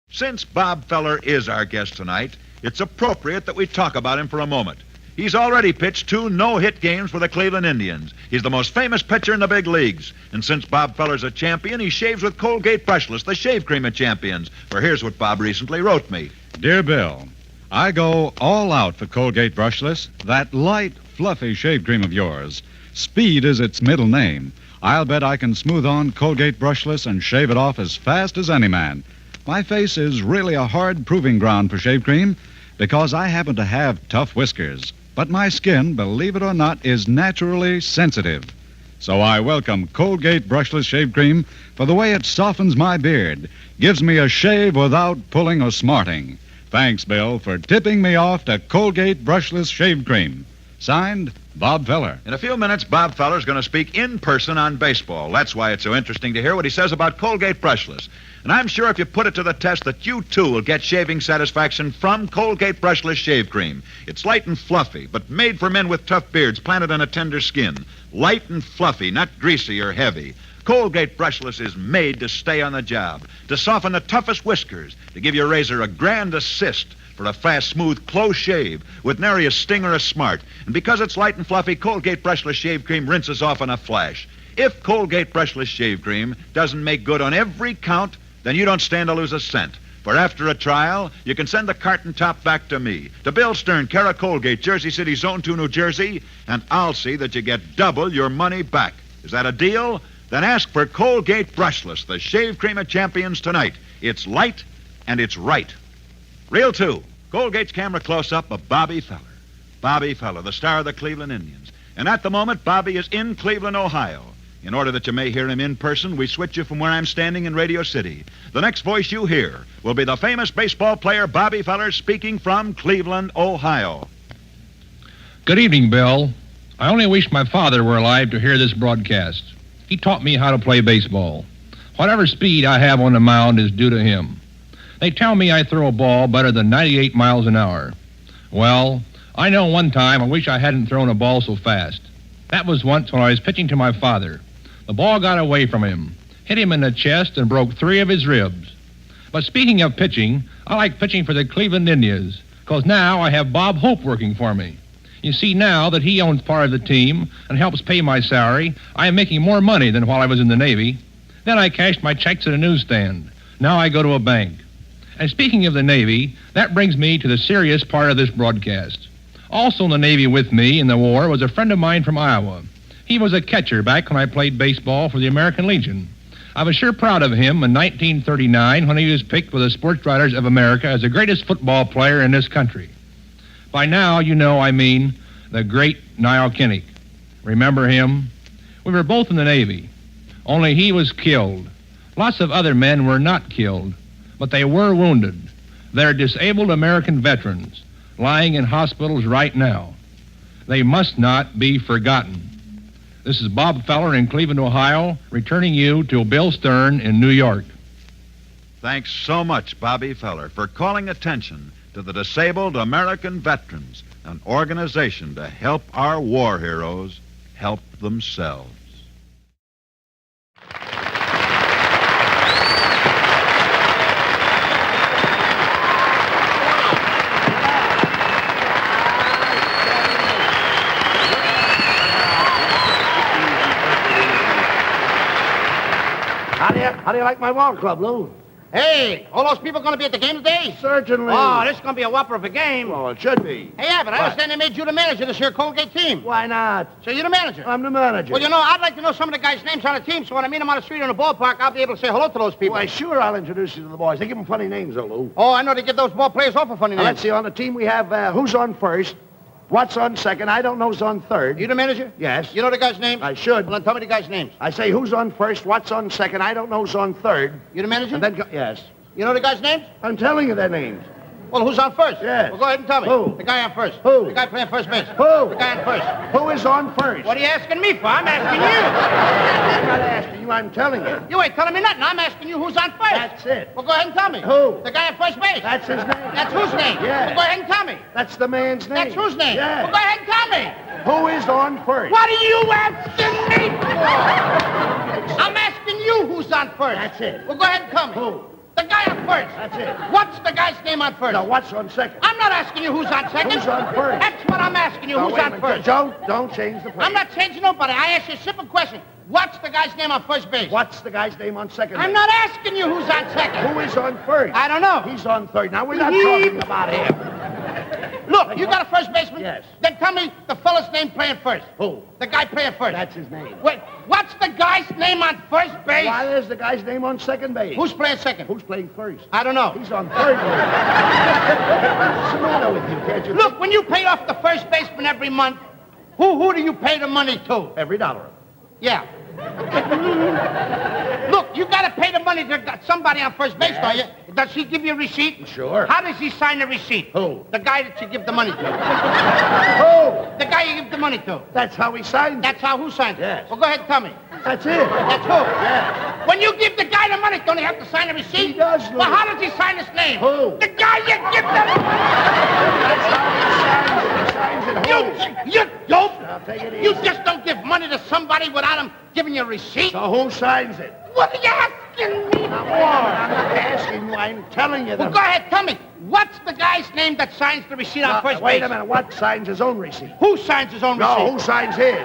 Since Bob Feller is our guest tonight, it's appropriate that we talk about him for a moment. He's already pitched 2 no-hit games for the Cleveland Indians. He's the most famous pitcher in the big leagues. And since Bob Feller's a champion, he shaves with Colgate brushless, the shave cream of champions. For here's what Bob recently wrote me. Dear Bill, I go all out for Colgate brushless, that light, fluffy shave cream of yours. Speed is its middle name. I'll bet I can smooth on Colgate brushless and shave it off as fast as any man. My face is really a hard proving ground for shave cream because I happen to have tough whiskers. But my skin, believe it or not, is naturally sensitive. So I welcome Colgate brushless shave cream for the way it softens my beard, gives me a shave without pulling or smarting. Thanks, Bill, for tipping me off to Colgate brushless shave cream. Signed, Bob Feller. In a few minutes, Bob Feller's going to speak in person on baseball. That's why it's so interesting to hear what he says about Colgate brushless. And I'm sure if you put it to the test that you, too, will get shaving satisfaction from Colgate brushless shave cream. It's light and fluffy, but made for men with tough beards planted on a tender skin. Light and fluffy, not greasy or heavy. Colgate brushless is made to stay on the job, to soften the toughest whiskers, to give your razor a grand assist for a fast, smooth, close shave with nary a sting or a smart. And because it's light and fluffy, Colgate brushless shave cream rinses off in a flash. If Colgate brushless shave cream doesn't make good on every count, then you don't stand to lose a cent. For after a trial, you can send the carton top back to me, to Bill Stern, care of Colgate, Jersey City, Zone 2, New Jersey, and I'll see that you get double your money back. Is that a deal? Then ask for Colgate brushless, the shave cream of champions tonight. It's light and it's right. Reel 2, Colgate's camera close-up of Bobby Feller. Bobby Feller, the star of the Cleveland Indians. And at the moment, Bobby is in Cleveland, Ohio. In order that you may hear him in person, we switch you from where I'm standing in Radio City. The next voice you hear will be the famous baseball player Bobby Feller speaking from Cleveland, Ohio. Good evening, Bill. I only wish my father were alive to hear this broadcast. He taught me how to play baseball. Whatever speed I have on the mound is due to him. They tell me I throw a ball better than 98 miles an hour. Well, I know one time I wish I hadn't thrown a ball so fast. That was once when I was pitching to my father. The ball got away from him, hit him in the chest, and broke 3 of his ribs. But speaking of pitching, I like pitching for the Cleveland Indians, because now I have Bob Hope working for me. You see, now that he owns part of the team and helps pay my salary, I am making more money than while I was in the Navy. Then I cashed my checks at a newsstand. Now I go to a bank. And speaking of the Navy, that brings me to the serious part of this broadcast. Also in the Navy with me in the war was a friend of mine from Iowa. He was a catcher back when I played baseball for the American Legion. I was sure proud of him in 1939 when he was picked by the Sports Writers of America as the greatest football player in this country. By now, you know I mean the great Niall Kinnick. Remember him? We were both in the Navy, only he was killed. Lots of other men were not killed, but they were wounded. They're disabled American veterans lying in hospitals right now. They must not be forgotten. This is Bob Feller in Cleveland, Ohio, returning you to Bill Stern in New York. Thanks so much, Bobby Feller, for calling attention to the Disabled American Veterans, an organization to help our war heroes help themselves. How do you like my ball club, Lou? Hey, all those people going to be at the game today? Certainly. Oh, this is going to be a whopper of a game. Well, it should be. Hey, Abbott, I understand they made you the manager of this here Colgate team. Why not? So you're the manager? I'm the manager. Well, I'd like to know some of the guys' names on the team, so when I meet them on the street or in the ballpark, I'll be able to say hello to those people. Why, sure, I'll introduce you to the boys. They give them funny names, though, Lou. Oh, I know they give those ball players awful funny names. Let's see, on the team we have who's on first, what's on second, I don't know who's on third. You the manager? Yes. You know the guys' names? I should. Well, then tell me the guys' names. I say who's on first, what's on second, I don't know who's on third. You the manager? And then yes. You know the guys' names? I'm telling you their names. Well, who's on first? Yes. Well, go ahead and tell me. Who? The guy on first. Who? The guy playing first base. Who? The guy on first. Who is on first? What are you asking me for? I'm asking you. I'm not asking you, I'm telling you. You ain't telling me nothing. I'm asking you who's on first. That's it. Well, go ahead and tell me. Who? The guy on first base. That's his name. That's whose name? Yes. Well, go ahead and tell me. That's the man's name. That's whose name? Yes. Well, go ahead and tell me. Who is on first? What are you asking me for? I'm asking you who's on first. That's it. Well, go ahead and tell me. Who? The guy on first. That's it. What's the guy's name on first? No, what's on second? I'm not asking you who's on second. Who's on first? That's what I'm asking you. No, Who's wait a on minute. first? Don't change the play. I'm not changing nobody. I asked you a simple question. What's the guy's name on first base? What's the guy's name on second I'm base? not asking you who's on second. Who is on first? I don't know. He's on third. Now, we're not talking about him. Look, you got a first baseman? Yes. Then tell me the fella's name playing first. Who? The guy playing first. That's his name. Wait, what's the guy's name on first base? Why, there's the guy's name on second base. Who's playing second? Who's playing first? I don't know. He's on third base. What's the matter with you? Can't you Look, when you pay off the first baseman every month, who do you pay the money to? Every dollar. Yeah. Look, you got to pay the money to somebody on first base, don't you? Does he give you a receipt? Sure. How does he sign the receipt? Who? The guy that you give the money to. Who? The guy you give the money to. That's how he signs it. That's how who signs it? Yes. Well, go ahead and tell me. That's it. That's who? Yes. When you give the guy the money, don't he have to sign the receipt? He does, Lou. Well, how does he sign his name? Who? The guy you give the... That's how he signs it. You dope. Now, take it easy. You just don't give money to somebody without him giving you a receipt. So who signs it? What are you asking me Now, for? wait a minute. I'm not asking you. I'm telling you. Well, go ahead, tell me. What's the guy's name that signs the receipt on first Wait base? a minute. What signs his own receipt? Who signs his own receipt? No, who signs his?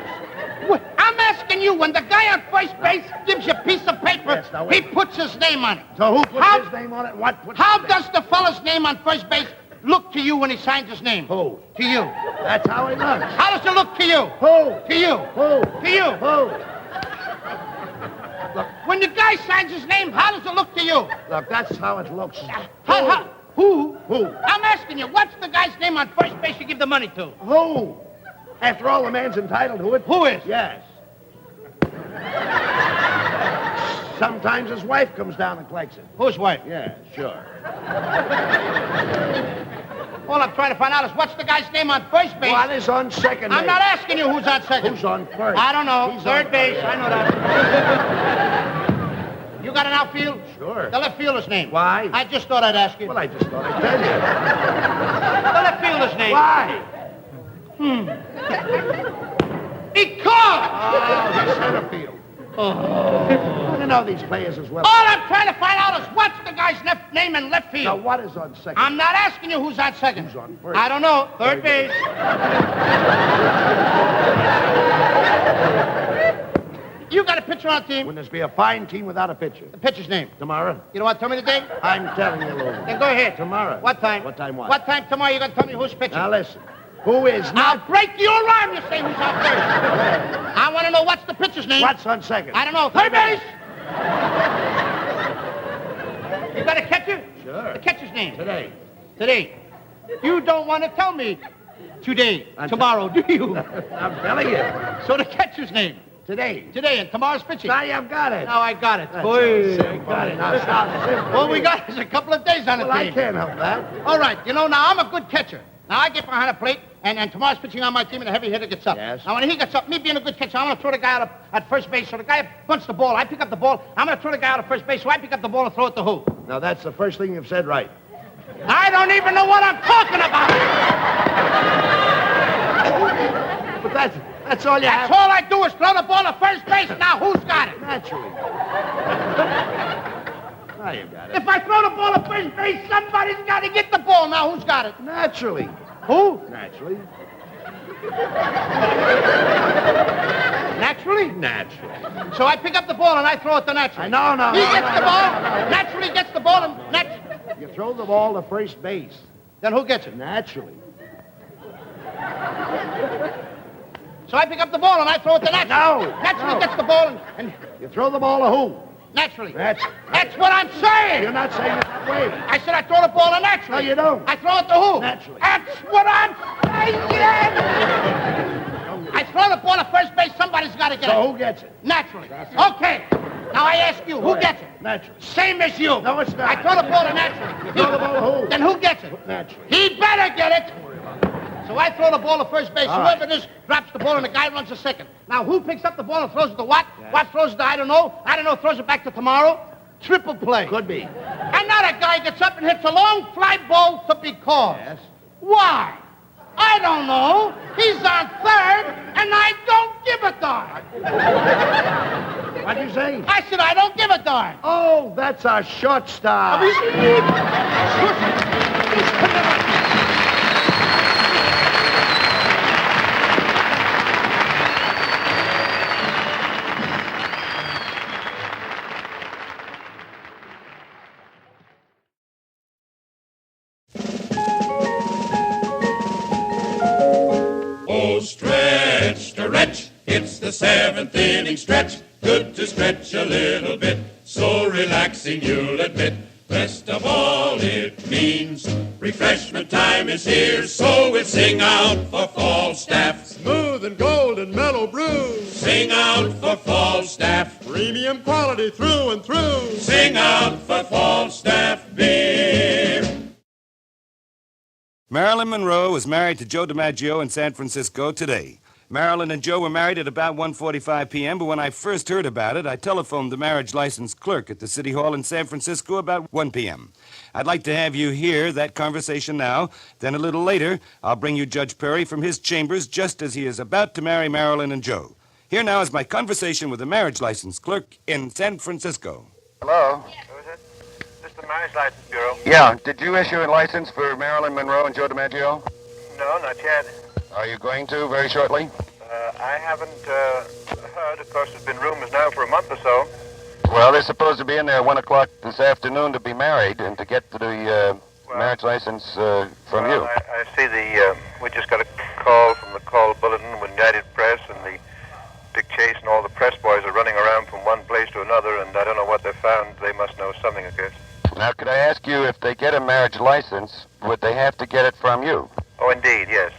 I'm asking you, when the guy on first base gives you a piece of paper, Yes, now, wait. he puts his name on it. So who puts How- his name on it? What puts How his does the fella's name on first base look to you when he signs his name? Who? To you. That's how he looks. How does it look to you? Who? To you. Who? To you. Who? When the guy signs his name, how does it look to you? Look, that's how it looks. Who? Who? I'm asking you, what's the guy's name on first base you give the money to? Who? After all, the man's entitled to it. Who is? Yes. Sometimes his wife comes down and collects it. Whose wife? Yeah, sure. All I'm trying to find out is what's the guy's name on first base? What is on second base? I'm not asking you who's on second. Who's on first? I don't know. He's Third on base. first. I know that. You got an outfield? Sure. The left fielder's name. Why? I just thought I'd ask you. Well, I just thought I'd tell you. The left fielder's name. Why? Because. Oh, he's center field. Oh. You know these players as well. All I'm trying to find out is what's the guy's name in left field. Now, what is on second? I'm not asking you who's on second. Who's on first? I don't know. Third base. You got a pitcher on the team. Wouldn't this be a fine team without a pitcher? The pitcher's name. Tomorrow? You don't want to tell me the day? I'm telling you, Lou. Then go ahead. Tomorrow. What time? What time what? What time tomorrow you going to tell me who's pitching? Now, listen. Who is not... I'll break your arm, you say who's on first. I want to know what's the pitcher's name. What's on second? I don't know. Third base. You got a catcher? Sure. The catcher's name. Today. Today. You don't want to tell me today, tomorrow, do you? I'm telling you. So the catcher's name. Today. Today, and tomorrow's pitching. Now you've got it. Now I got it. That's Boy, so I simple. got it. Now stop. Simple. All we got is a couple of days on the Well, I team. can't help that. All right, now I'm a good catcher. Now I get behind a plate, and tomorrow's pitching on my team, and the heavy hitter gets up. Yes. Now when he gets up, me being a good catcher, I'm going to throw the guy out at first base. So the guy bunts the ball. I pick up the ball. I'm going to throw the guy out at first base. So I pick up the ball and throw it to who? Now, that's the first thing you've said right. I don't even know what I'm talking about. But that's all you have. That's all I do is throw the ball to first base. Now who's got it? Naturally. Now you got it. If I throw the ball to first base, somebody's got to get the ball. Now who's got it? Naturally. Who? Naturally. Naturally? Naturally. So I pick up the ball and I throw it to Naturally. No. He gets the ball. Naturally gets the ball and You throw the ball to first base. Then who gets it? Naturally. So I pick up the ball and I throw it to Naturally. No. Naturally gets the ball and You throw the ball to who? Naturally. That's what I'm saying. You're not saying it that way. I said I throw the ball to Naturally. No, you don't. I throw it to who? Naturally. That's what I'm saying. I throw the ball to first base. Somebody's got to get it. So who gets it? Naturally. Okay. Now I ask you, who gets it? Naturally. Same as you. No, it's not. I throw the ball to Naturally. You throw the ball to who? Then who gets it? Naturally. He better get it. So I throw the ball to first base. All Whoever it is drops the ball, and the guy runs to second. Now, who picks up the ball and throws it to what? What throws it to I don't know. I don't know, throws it back to tomorrow. Triple play. Could be. And now that guy gets up and hits a long fly ball to be called. Yes. Why? I don't know. He's on third, and I don't give a darn. What'd you say? I said I don't give a darn. Oh, that's our shortstop. Oh, stretch, it's the seventh inning stretch. Good to stretch a little bit, so relaxing you'll admit. Best of all it means, refreshment time is here, so we'll sing out for Falstaff. Smooth and golden mellow brew. Sing out for Falstaff. Premium quality through and through. Sing out for Falstaff beer. Marilyn Monroe was married to Joe DiMaggio in San Francisco today. Marilyn and Joe were married at about 1:45 p.m., but when I first heard about it, I telephoned the marriage license clerk at the City Hall in San Francisco about 1 p.m. I'd like to have you hear that conversation now. Then a little later, I'll bring you Judge Perry from his chambers just as he is about to marry Marilyn and Joe. Here now is my conversation with the marriage license clerk in San Francisco. Hello? Who is it? This is the Marriage License Bureau. Yeah. Did you issue a license for Marilyn Monroe and Joe DiMaggio? No, not yet. Are you going to very shortly? I haven't heard. Of course, there's been rumors now for a month or so. Well, they're supposed to be in there at 1 o'clock this afternoon to be married and to get the marriage license from you. I see we just got a call from the call bulletin with United Press, and the Dick Chase and all the press boys are running around from one place to another, and I don't know what they found. They must know something, I guess. Now, could I ask you, if they get a marriage license, would they have to get it from you? Oh, indeed, yes.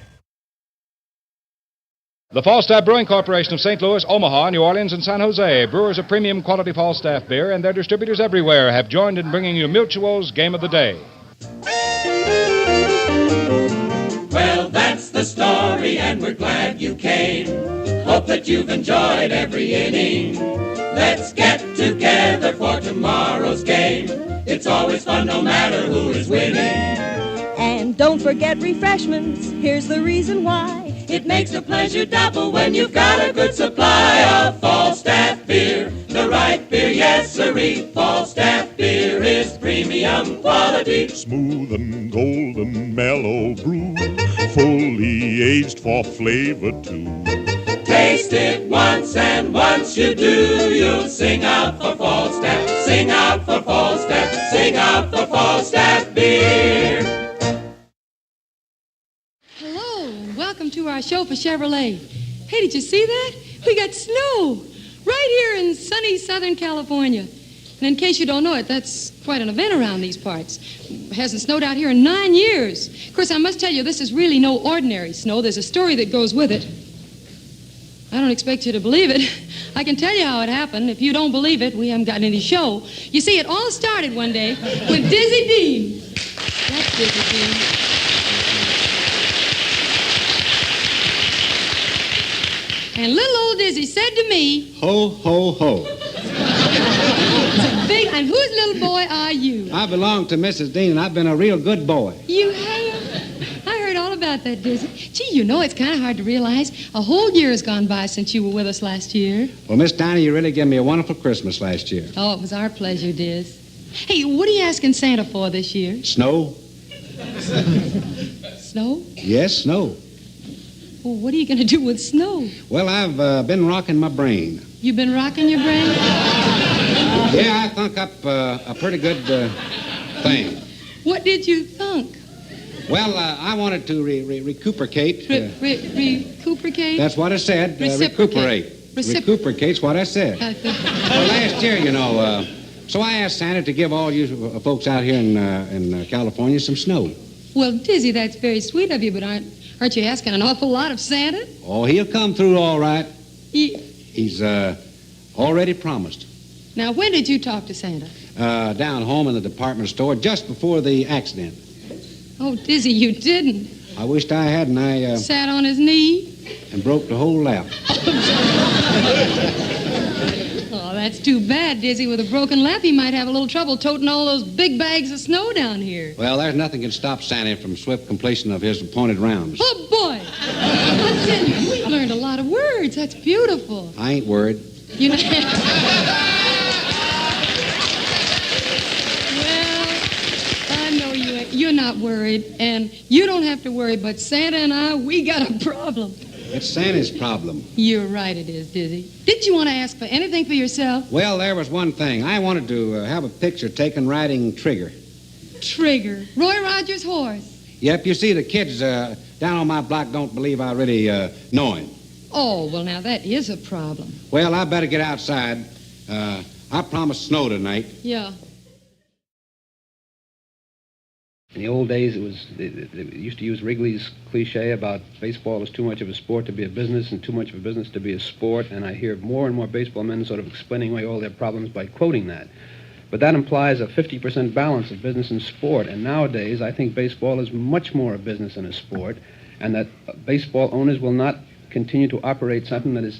The Falstaff Brewing Corporation of St. Louis, Omaha, New Orleans, and San Jose, brewers of premium quality Falstaff beer, and their distributors everywhere have joined in bringing you Mutual's Game of the Day. Well, that's the story, and we're glad you came. Hope that you've enjoyed every inning. Let's get together for tomorrow's game. It's always fun no matter who is winning. And don't forget refreshments, here's the reason why. It makes the pleasure double when you've got a good supply of Falstaff beer. The right beer, yes sirree. Falstaff beer is premium quality. Smooth and golden mellow brew, fully aged for flavor too. Taste it once, and once you do, you'll sing out for Falstaff. Sing out for Falstaff. Sing out for Falstaff beer. Welcome to our show for Chevrolet. Hey, did you see that? We got snow right here in sunny Southern California. And in case you don't know it, that's quite an event around these parts. It hasn't snowed out here in 9 years. Of course, I must tell you, this is really no ordinary snow. There's a story that goes with it. I don't expect you to believe it. I can tell you how it happened. If you don't believe it, we haven't got any show. You see, it all started one day with Dizzy Dean. That's Dizzy Dean. And little old Dizzy said to me, Ho, ho, ho. Big, and whose little boy are you? I belong to Mrs. Dean, and I've been a real good boy. You have? I heard all about that, Dizzy. Gee, you know, it's kind of hard to realize a whole year has gone by since you were with us last year. Well, Miss Dinah, you really gave me a wonderful Christmas last year. Oh, it was our pleasure, Diz. Hey, what are you asking Santa for this year? Snow? Snow? Yes, snow. Well, what are you going to do with snow? Well, I've been rocking my brain. You've been rocking your brain? Yeah, I thunk up a pretty good thing. What did you thunk? Well, I wanted to recuperate. Recuperate? That's what I said. Recuperate. Recuperate's what I said. Well, last year, you know, so I asked Santa to give all you folks out here in California some snow. Well, Dizzy, that's very sweet of you, but aren't you asking an awful lot of Santa? Oh, he'll come through all right. He's already promised. Now, when did you talk to Santa? Down home in the department store just before the accident. Oh, Dizzy, you didn't. I wished I hadn't. I sat on his knee and broke the whole lap. Oh, that's too bad, Dizzy. With a broken lap, he might have a little trouble toting all those big bags of snow down here. Well, there's nothing can stop Santa from swift completion of his appointed rounds. Oh, boy! I tell you, we learned a lot of words. That's beautiful. I ain't worried. You know... You're not worried, and you don't have to worry, but Santa and I, we got a problem. It's Santa's problem. You're right, it is, Dizzy. Did you want to ask for anything for yourself? Well, there was one thing. I wanted to have a picture taken riding Trigger. Trigger? Roy Rogers' horse? Yep, you see, the kids down on my block don't believe I really know him. Oh, well, now, that is a problem. Well, I better get outside. I promised snow tonight. Yeah. In the old days, they used to use Wrigley's cliche about baseball is too much of a sport to be a business and too much of a business to be a sport, and I hear more and more baseball men sort of explaining away all their problems by quoting that. But that implies a 50% balance of business and sport, and nowadays I think baseball is much more a business than a sport, and that baseball owners will not continue to operate something that is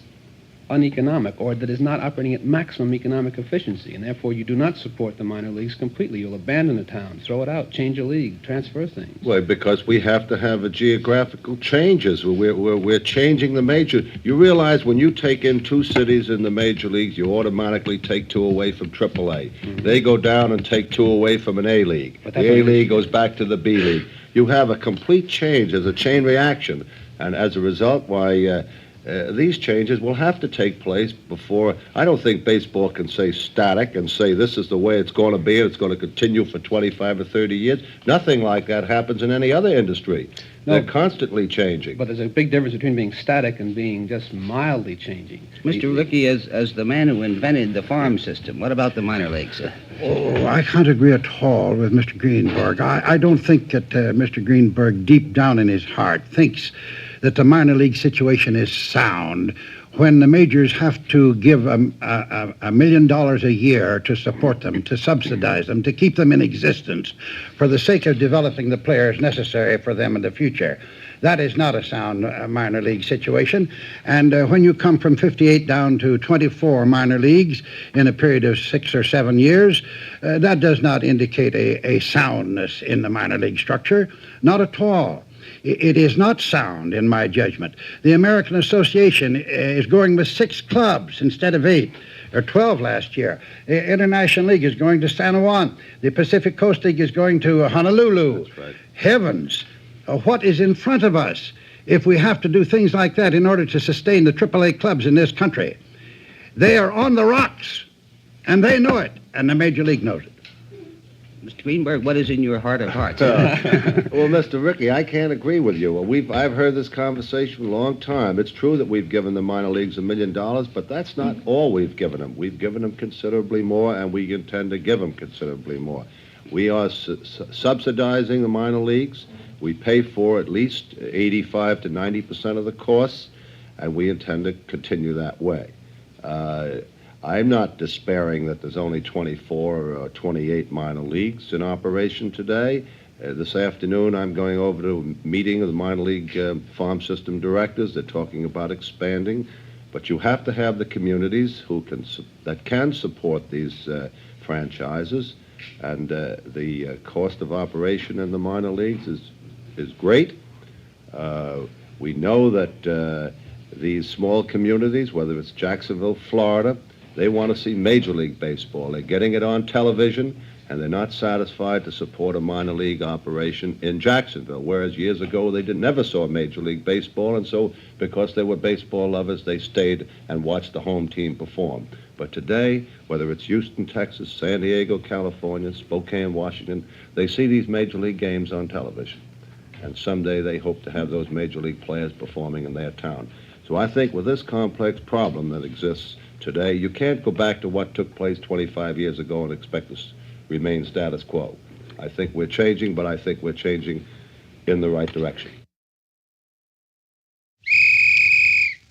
uneconomic or that is not operating at maximum economic efficiency, and therefore you do not support the minor leagues completely. You'll abandon the town, throw it out, change a league, transfer things. Well, because we have to have a geographical changes. We're changing the major. You realize when you take in two cities in the major leagues, you automatically take two away from AAA. Mm-hmm. They go down and take two away from an A league. The A league goes back to the B league. You have a complete change. There's a chain reaction, and as a result, these changes will have to take place before. I don't think baseball can say static and say this is the way it's going to be and it's going to continue for 25 or 30 years. Nothing like that happens in any other industry. No, they're constantly changing. But there's a big difference between being static and being just mildly changing. Mr. Rickey, as the man who invented the farm system, what about the minor leagues? Oh, I can't agree at all with Mr. Greenberg. I don't think that Mr. Greenberg, deep down in his heart, thinks that the minor league situation is sound when the majors have to give $1 million a year to support them, to subsidize them, to keep them in existence for the sake of developing the players necessary for them in the future. That is not a sound minor league situation. And when you come from 58 down to 24 minor leagues in a period of 6 or 7 years, that does not indicate a soundness in the minor league structure. Not at all. It is not sound, in my judgment. The American Association is going with 6 clubs instead of 8, or 12 last year. The International League is going to San Juan. The Pacific Coast League is going to Honolulu. That's right. Heavens, what is in front of us if we have to do things like that in order to sustain the AAA clubs in this country? They are on the rocks, and they know it, and the Major League knows it. Mr. Greenberg, what is in your heart of hearts? Well, Mr. Rickey, I can't agree with you. I've heard this conversation a long time. It's true that we've given the minor leagues $1 million, but that's not all we've given them. We've given them considerably more, and we intend to give them considerably more. We are subsidizing the minor leagues. We pay for at least 85 to 90% of the costs, and we intend to continue that way. I'm not despairing that there's only 24 or 28 minor leagues in operation today. This afternoon, I'm going over to a meeting of the minor league farm system directors. They're talking about expanding. But you have to have the communities that can support these franchises. And the cost of operation in the minor leagues is great. We know that these small communities, whether it's Jacksonville, Florida, they want to see Major League Baseball. They're getting it on television, and they're not satisfied to support a minor league operation in Jacksonville, whereas years ago they never saw Major League Baseball, and so because they were baseball lovers, they stayed and watched the home team perform. But today, whether it's Houston, Texas, San Diego, California, Spokane, Washington, they see these Major League games on television. And someday they hope to have those Major League players performing in their town. So I think with this complex problem that exists today, you can't go back to what took place 25 years ago and expect to remain status quo. I think we're changing, but I think we're changing in the right direction.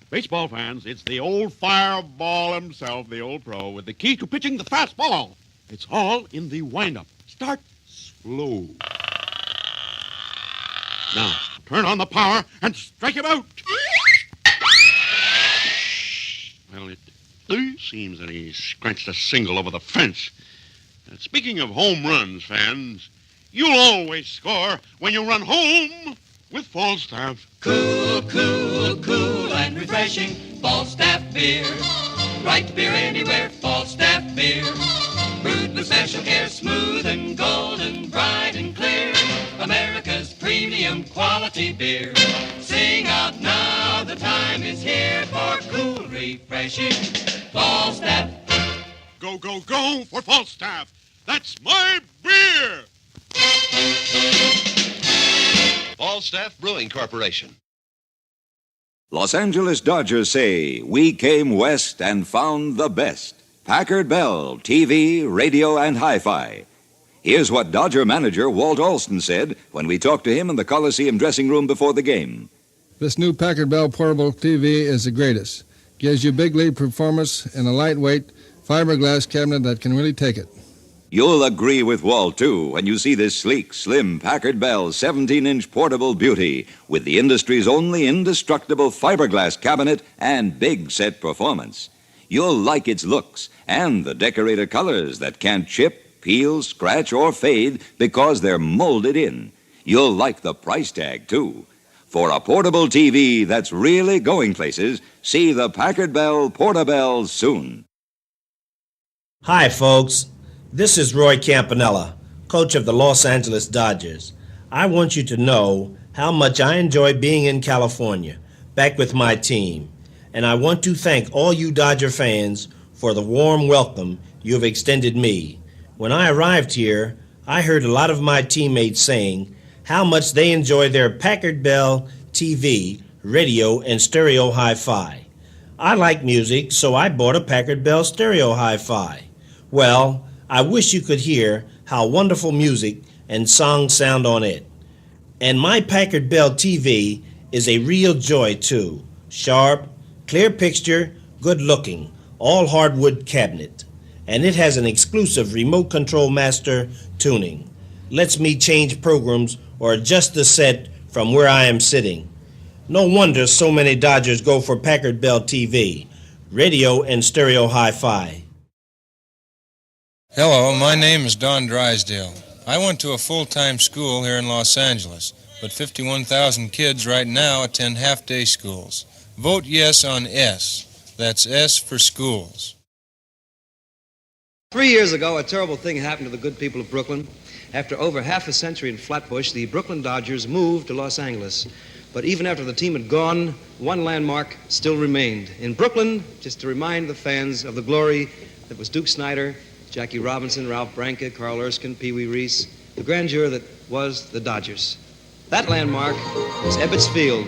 Baseball fans, it's the old fireball himself, the old pro, with the key to pitching the fastball. It's all in the windup. Start slow. Now, turn on the power and strike him out. Well, it seems that he scratched a single over the fence. Speaking of home runs, fans, you'll always score when you run home with Falstaff. Cool, cool, cool and refreshing. Falstaff beer. Right beer anywhere. Falstaff beer. Brewed with special care. Smooth and golden, bright and clear. America's premium quality beer. Sing out now, the time is here for cool, refreshing Falstaff. Go, go, go for Falstaff. That's my beer. Falstaff Brewing Corporation. Los Angeles Dodgers say, we came west and found the best. Packard Bell, TV, radio, and hi-fi. Here's what Dodger manager Walt Alston said when we talked to him in the Coliseum dressing room before the game. This new Packard Bell portable TV is the greatest. Gives you big lead performance in a lightweight fiberglass cabinet that can really take it. You'll agree with Walt, too, when you see this sleek, slim Packard Bell 17-inch portable beauty with the industry's only indestructible fiberglass cabinet and big set performance. You'll like its looks and the decorated colors that can't chip, peel, scratch, or fade because they're molded in. You'll like the price tag, too. For a portable TV that's really going places, see the Packard Bell Portabelle soon. Hi, folks. This is Roy Campanella, coach of the Los Angeles Dodgers. I want you to know how much I enjoy being in California, back with my team. And I want to thank all you Dodger fans for the warm welcome you have extended me. When I arrived here, I heard a lot of my teammates saying how much they enjoy their Packard Bell TV, radio, and stereo hi-fi. I like music, so I bought a Packard Bell stereo hi-fi. Well, I wish you could hear how wonderful music and songs sound on it. And my Packard Bell TV is a real joy, too. Sharp, clear picture, good looking, all hardwood cabinet. And it has an exclusive remote control master tuning. Lets me change programs or adjust the set from where I am sitting. No wonder so many Dodgers go for Packard Bell TV, radio and stereo hi-fi. Hello, my name is Don Drysdale. I went to a full-time school here in Los Angeles, but 51,000 kids right now attend half-day schools. Vote yes on S. That's S for schools. 3 years ago, a terrible thing happened to the good people of Brooklyn. After over half a century in Flatbush, the Brooklyn Dodgers moved to Los Angeles. But even after the team had gone, one landmark still remained. In Brooklyn, just to remind the fans of the glory that was Duke Snider, Jackie Robinson, Ralph Branca, Carl Erskine, Pee Wee Reese, the grandeur that was the Dodgers. That landmark was Ebbets Field.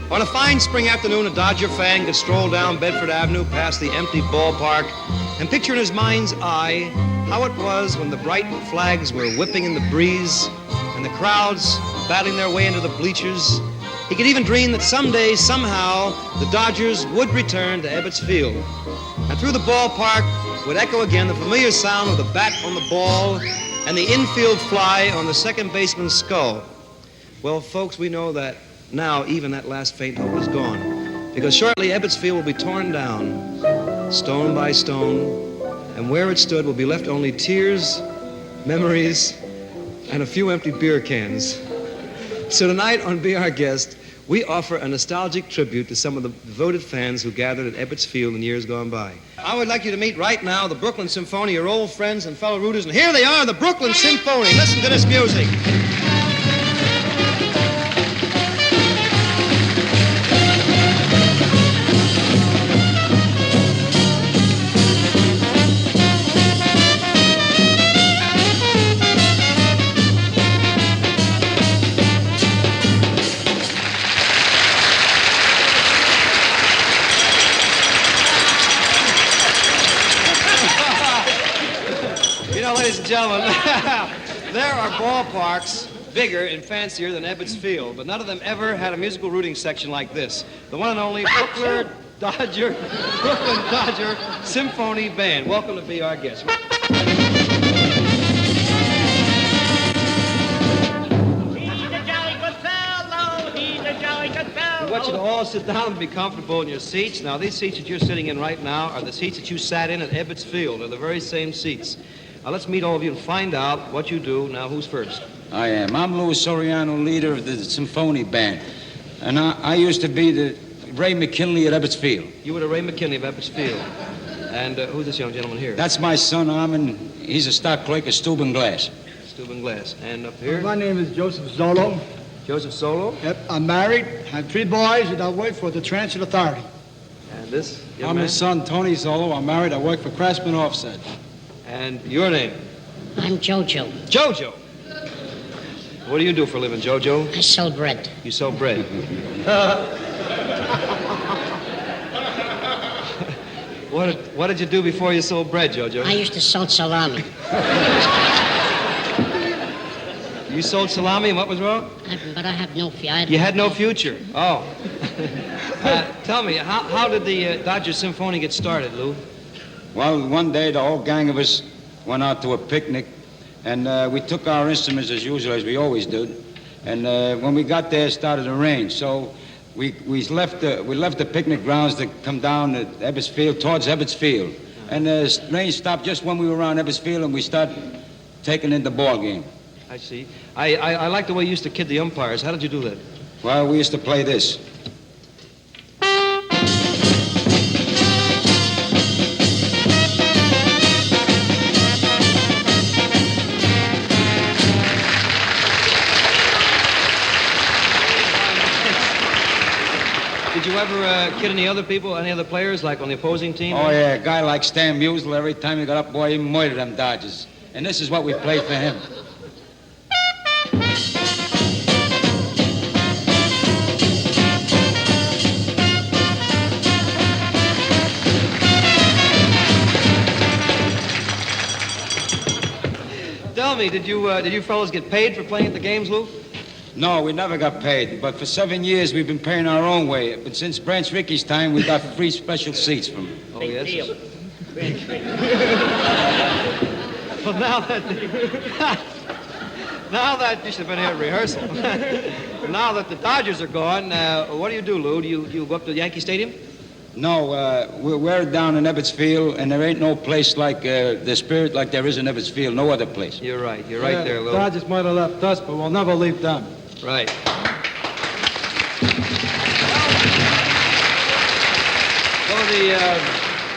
On a fine spring afternoon, a Dodger fan could stroll down Bedford Avenue past the empty ballpark and picture in his mind's eye how it was when the bright flags were whipping in the breeze and the crowds battling their way into the bleachers. He could even dream that someday, somehow, the Dodgers would return to Ebbets Field. And through the ballpark would echo again the familiar sound of the bat on the ball and the infield fly on the second baseman's skull. Well, folks, we know that now even that last faint hope is gone, because shortly Ebbets Field will be torn down, stone by stone, and where it stood will be left only tears, memories, and a few empty beer cans. So tonight on Be Our Guest, we offer a nostalgic tribute to some of the devoted fans who gathered at Ebbets Field in years gone by. I would like you to meet right now the Brooklyn Symphony, your old friends and fellow rooters, and here they are, the Brooklyn Symphony. Listen to this music. Ladies and gentlemen, there are ballparks bigger and fancier than Ebbets Field, but none of them ever had a musical rooting section like this. The one and only Brooklyn Dodger Symphony Band. Welcome to be our guest. I want you to all sit down and be comfortable in your seats. Now, these seats that you're sitting in right now are the seats that you sat in at Ebbets Field. They're the very same seats. Now, let's meet all of you and find out what you do. Now, who's first? I am. I'm Louis Soriano, leader of the Symphony Band. And I used to be the Ray McKinley at Ebbets Field. You were the Ray McKinley of Ebbets Field. And who's this young gentleman here? That's my son, Armin. He's a stock clerk at Steuben Glass. Steuben Glass. And up here? My name is Joseph Zolo. Joseph Solo? Yep, I'm married, have 3 boys, and I work for the Transit Authority. And this young I'm man? his son, Tony Zolo. I'm married, I work for Craftsman Offset. And your name? I'm Jojo. Jojo? What do you do for a living, Jojo? I sell bread. You sell bread. What did you do before you sold bread, Jojo? I used to sell salami. You sold salami, and what was wrong? But I have no future. You had no future. Oh. Tell me, how did the Dodger Symphony get started, Lou? Well, one day the whole gang of us went out to a picnic, and we took our instruments as usual, as we always do. And when we got there, it started to rain. So we left the picnic grounds to come down at Ebbets Field, towards Ebbets Field. And the rain stopped just when we were around Ebbets Field, and we started taking in the ball game. I see. I like the way you used to kid the umpires. How did you do that? Well, we used to play this. Did you ever kid any other people, any other players, like on the opposing team? Oh, yeah, a guy like Stan Musial, every time he got up, boy, he murdered them Dodgers. And this is what we played for him. Tell me, did you fellows get paid for playing at the games, Lou? No, we never got paid. But for 7 years, we've been paying our own way. But since Branch Ricky's time, we got free special seats from him. Oh, yes? Well, now that you should have been here at rehearsal. Now that the Dodgers are gone, what do you do, Lou? Do you go up to Yankee Stadium? No, we're down in Ebbets Field, and there ain't no place like the spirit like there is in Ebbets Field. No other place. You're right. You're right there, Lou. Dodgers might have left us, but we'll never leave them. Right.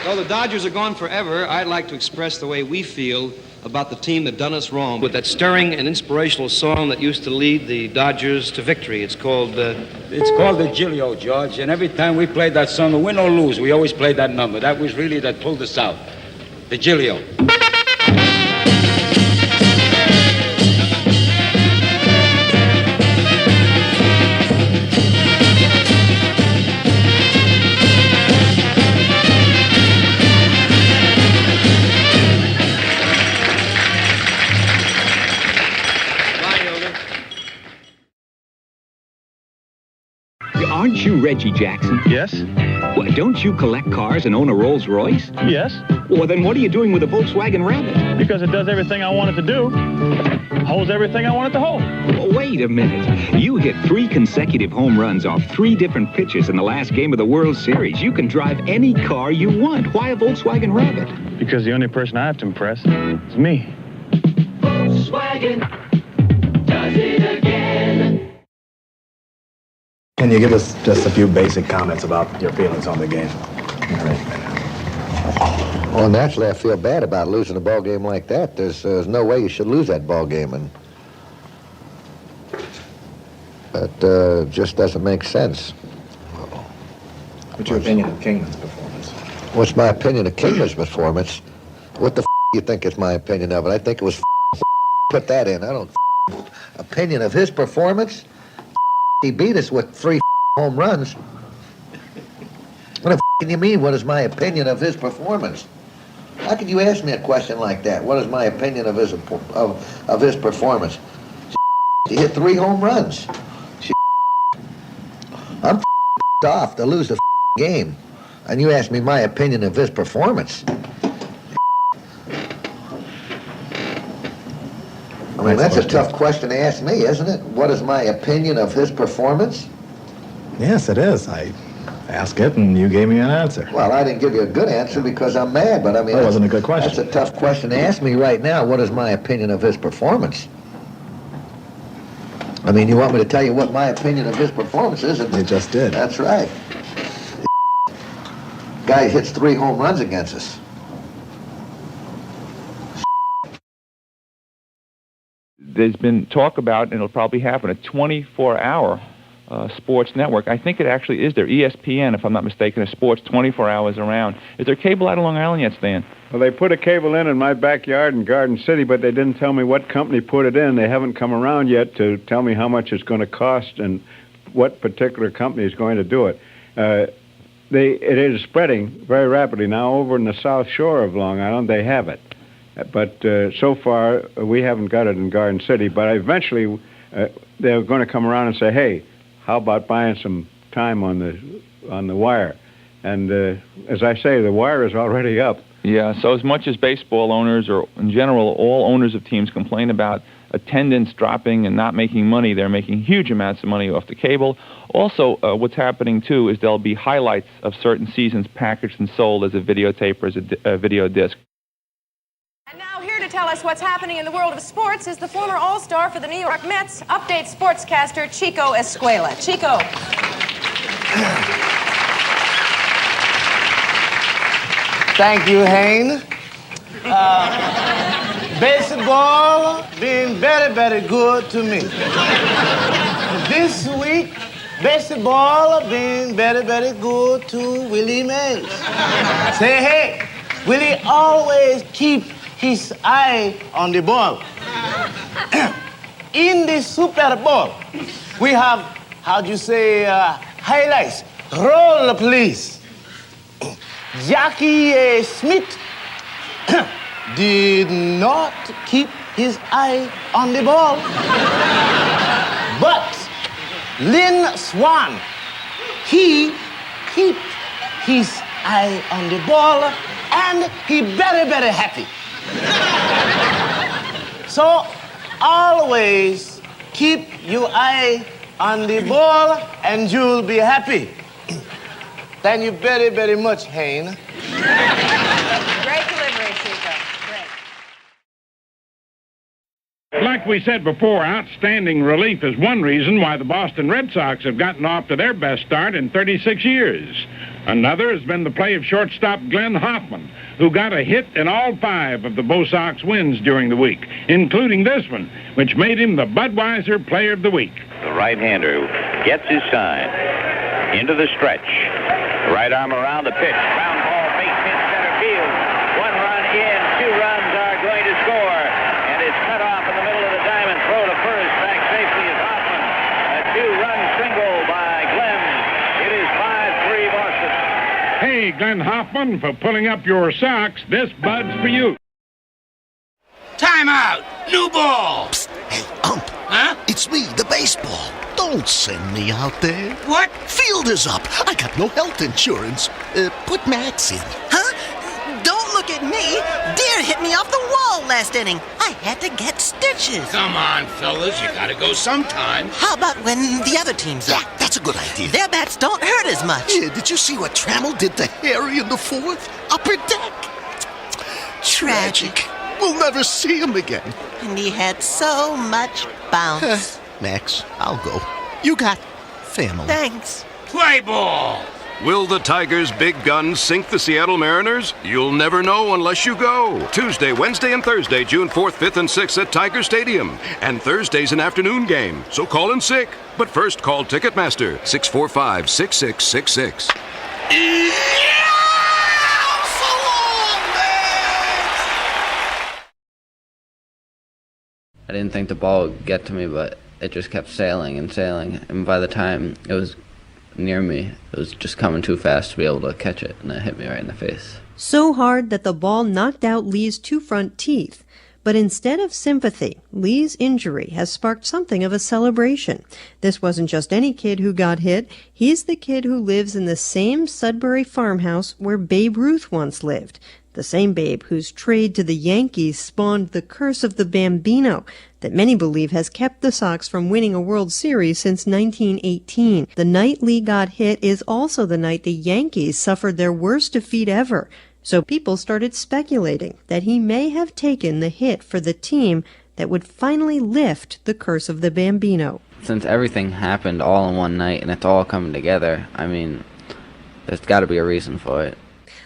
Though the Dodgers are gone forever, I'd like to express the way we feel about the team that done us wrong with that stirring and inspirational song that used to lead the Dodgers to victory. It's called the Gilio, George. And every time we played that song, win or lose, we always played that number. That was really that pulled us out. The Gilio. Aren't you Reggie Jackson? Yes. Well, don't you collect cars and own a Rolls Royce? Yes. Well, then what are you doing with a Volkswagen Rabbit? Because it does everything I want it to do. Holds everything I want it to hold. Well, wait a minute. You hit 3 consecutive home runs off 3 different pitches in the last game of the World Series. You can drive any car you want. Why a Volkswagen Rabbit? Because the only person I have to impress is me. Volkswagen does it again. can you give us just a few basic comments about your feelings on the game? Well, naturally, I feel bad about losing a ball game like that. There's no way you should lose that ball game, and it just doesn't make sense. What's your opinion of Kingman's performance? What's my opinion of Kingman's performance? What the do you think is my opinion of it? I think it was put that in. I don't opinion of his performance. He beat us with 3 home runs. What the can you mean? What is my opinion of his performance? How can you ask me a question like that? What is my opinion of his performance? He hit 3 home runs. I'm off to lose the game, and you ask me my opinion of his performance. I mean, that's a tough question to ask me, isn't it? What is my opinion of his performance? Yes, it is. I asked it, and you gave me an answer. Well, I didn't give you a good answer because I'm mad, but I mean... That wasn't a good question. That's a tough question to ask me right now. What is my opinion of his performance? I mean, you want me to tell you what my opinion of his performance is? You just did. That's right. Guy hits 3 home runs against us. There's been talk about, and it'll probably happen, a 24-hour sports network. I think it actually is there. ESPN, if I'm not mistaken, is sports 24 hours around. Is there cable out of Long Island yet, Stan? Well, they put a cable in my backyard in Garden City, but they didn't tell me what company put it in. They haven't come around yet to tell me how much it's going to cost and what particular company is going to do it. It is spreading very rapidly now over in the South Shore of Long Island. They have it. But so far, we haven't got it in Garden City. But eventually, they're going to come around and say, hey, how about buying some time on the wire? And as I say, the wire is already up. Yeah, so as much as baseball owners, or in general, all owners of teams complain about attendance dropping and not making money, they're making huge amounts of money off the cable. Also, what's happening, too, is there'll be highlights of certain seasons packaged and sold as a videotape or as a video disc. And now here to tell us what's happening in the world of sports is the former All-Star for the New York Mets, Update sportscaster Chico Escuela. Chico. Thank you, Hayne. Baseball been very, very good to me. This week, baseball been very, very good to Willie Mays. Say, hey, Willie always keep his eye on the ball. In the Super Bowl, we have, how'd you say, highlights. Roll, please. Jackie Smith did not keep his eye on the ball. But Lynn Swan, he keep his eye on the ball, and he very, very happy. So always keep your eye on the ball, and you'll be happy. Thank you very, very much, Hayne. Great delivery, Chico. Great. Like we said before, outstanding relief is one reason why the Boston Red Sox have gotten off to their best start in 36 years. Another has been the play of shortstop Glenn Hoffman, who got a hit in all 5 of the Bo Sox wins during the week, including this one, which made him the Budweiser Player of the Week. The right-hander gets his sign into the stretch. Right arm around the pitch. Ground ball, base hit center field. 1 run in, 2 runs are going to score. And it's cut off in the middle of the diamond. Throw to first. Back safely is Hoffman. A 2-run single by Glenn. It is 5-3 Boston. Hey, Glenn Hoffman, for pulling up your socks, this Bud's for you. Time out! New ball! Psst. Hey, Ump. Huh? It's me, the baseball. Don't send me out there. What? Field is up. I got no health insurance. Put Max in. Huh? Don't look at me. Deer hit me off the wall last inning. I had to get stitches. Come on, fellas. You gotta go sometime. How about when the other team's up? Yeah, that's a good idea. Their bats don't hurt as much. Yeah, did you see what Trammell did to Harry in the 4th? Upper deck. Tragic. We'll never see him again. And he had so much bounce. Max, I'll go. You got family. Thanks. Play ball! Will the Tigers' big guns sink the Seattle Mariners? You'll never know unless you go. Tuesday, Wednesday, and Thursday, June 4th, 5th, and 6th at Tiger Stadium. And Thursday's an afternoon game, so call in sick. But first, call Ticketmaster, 645-6666. I didn't think the ball would get to me, but it just kept sailing and sailing. And by the time it was near me, it was just coming too fast to be able to catch it, and it hit me right in the face. So hard that the ball knocked out Lee's two front teeth. But instead of sympathy, Lee's injury has sparked something of a celebration. This wasn't just any kid who got hit. He's the kid who lives in the same Sudbury farmhouse where Babe Ruth once lived. The same Babe whose trade to the Yankees spawned the curse of the Bambino that many believe has kept the Sox from winning a World Series since 1918. The night Lee got hit is also the night the Yankees suffered their worst defeat ever. So people started speculating that he may have taken the hit for the team that would finally lift the curse of the Bambino. Since everything happened all in one night and it's all coming together, I mean, there's got to be a reason for it.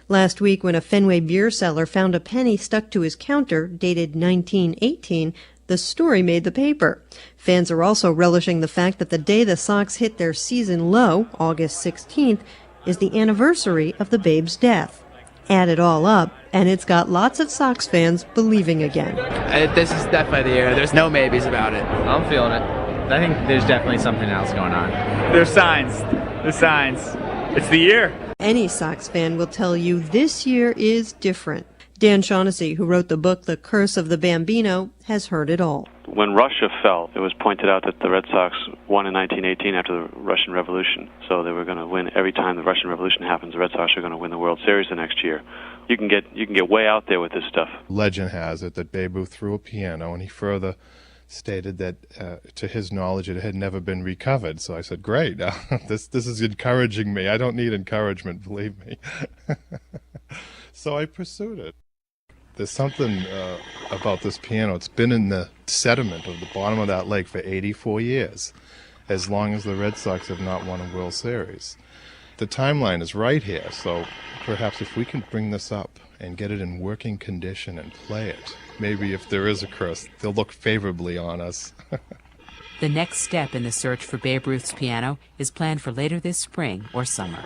Last week, when a Fenway beer seller found a penny stuck to his counter, dated 1918, the story made the paper. Fans are also relishing the fact that the day the Sox hit their season low, August 16th, is the anniversary of the Babe's death. Add it all up, and it's got lots of Sox fans believing again. This is definitely the year. There's no maybes about it. I'm feeling it. I think there's definitely something else going on. There's signs. There's signs. It's the year. Any Sox fan will tell you this year is different. Dan Shaughnessy, who wrote the book The Curse of the Bambino, has heard it all. When Russia fell, it was pointed out that the Red Sox won in 1918 after the Russian Revolution. So they were going to win every time the Russian Revolution happens. The Red Sox are going to win the World Series the next year. You can get way out there with this stuff. Legend has it that Babe Ruth threw a piano, and he further stated that, to his knowledge, it had never been recovered. So I said, great, this is encouraging me. I don't need encouragement, believe me. So I pursued it. There's something about this piano. It's been in the sediment of the bottom of that lake for 84 years, as long as the Red Sox have not won a World Series. The timeline is right here, so perhaps if we can bring this up and get it in working condition and play it, maybe if there is a curse, they'll look favorably on us. The next step in the search for Babe Ruth's piano is planned for later this spring or summer.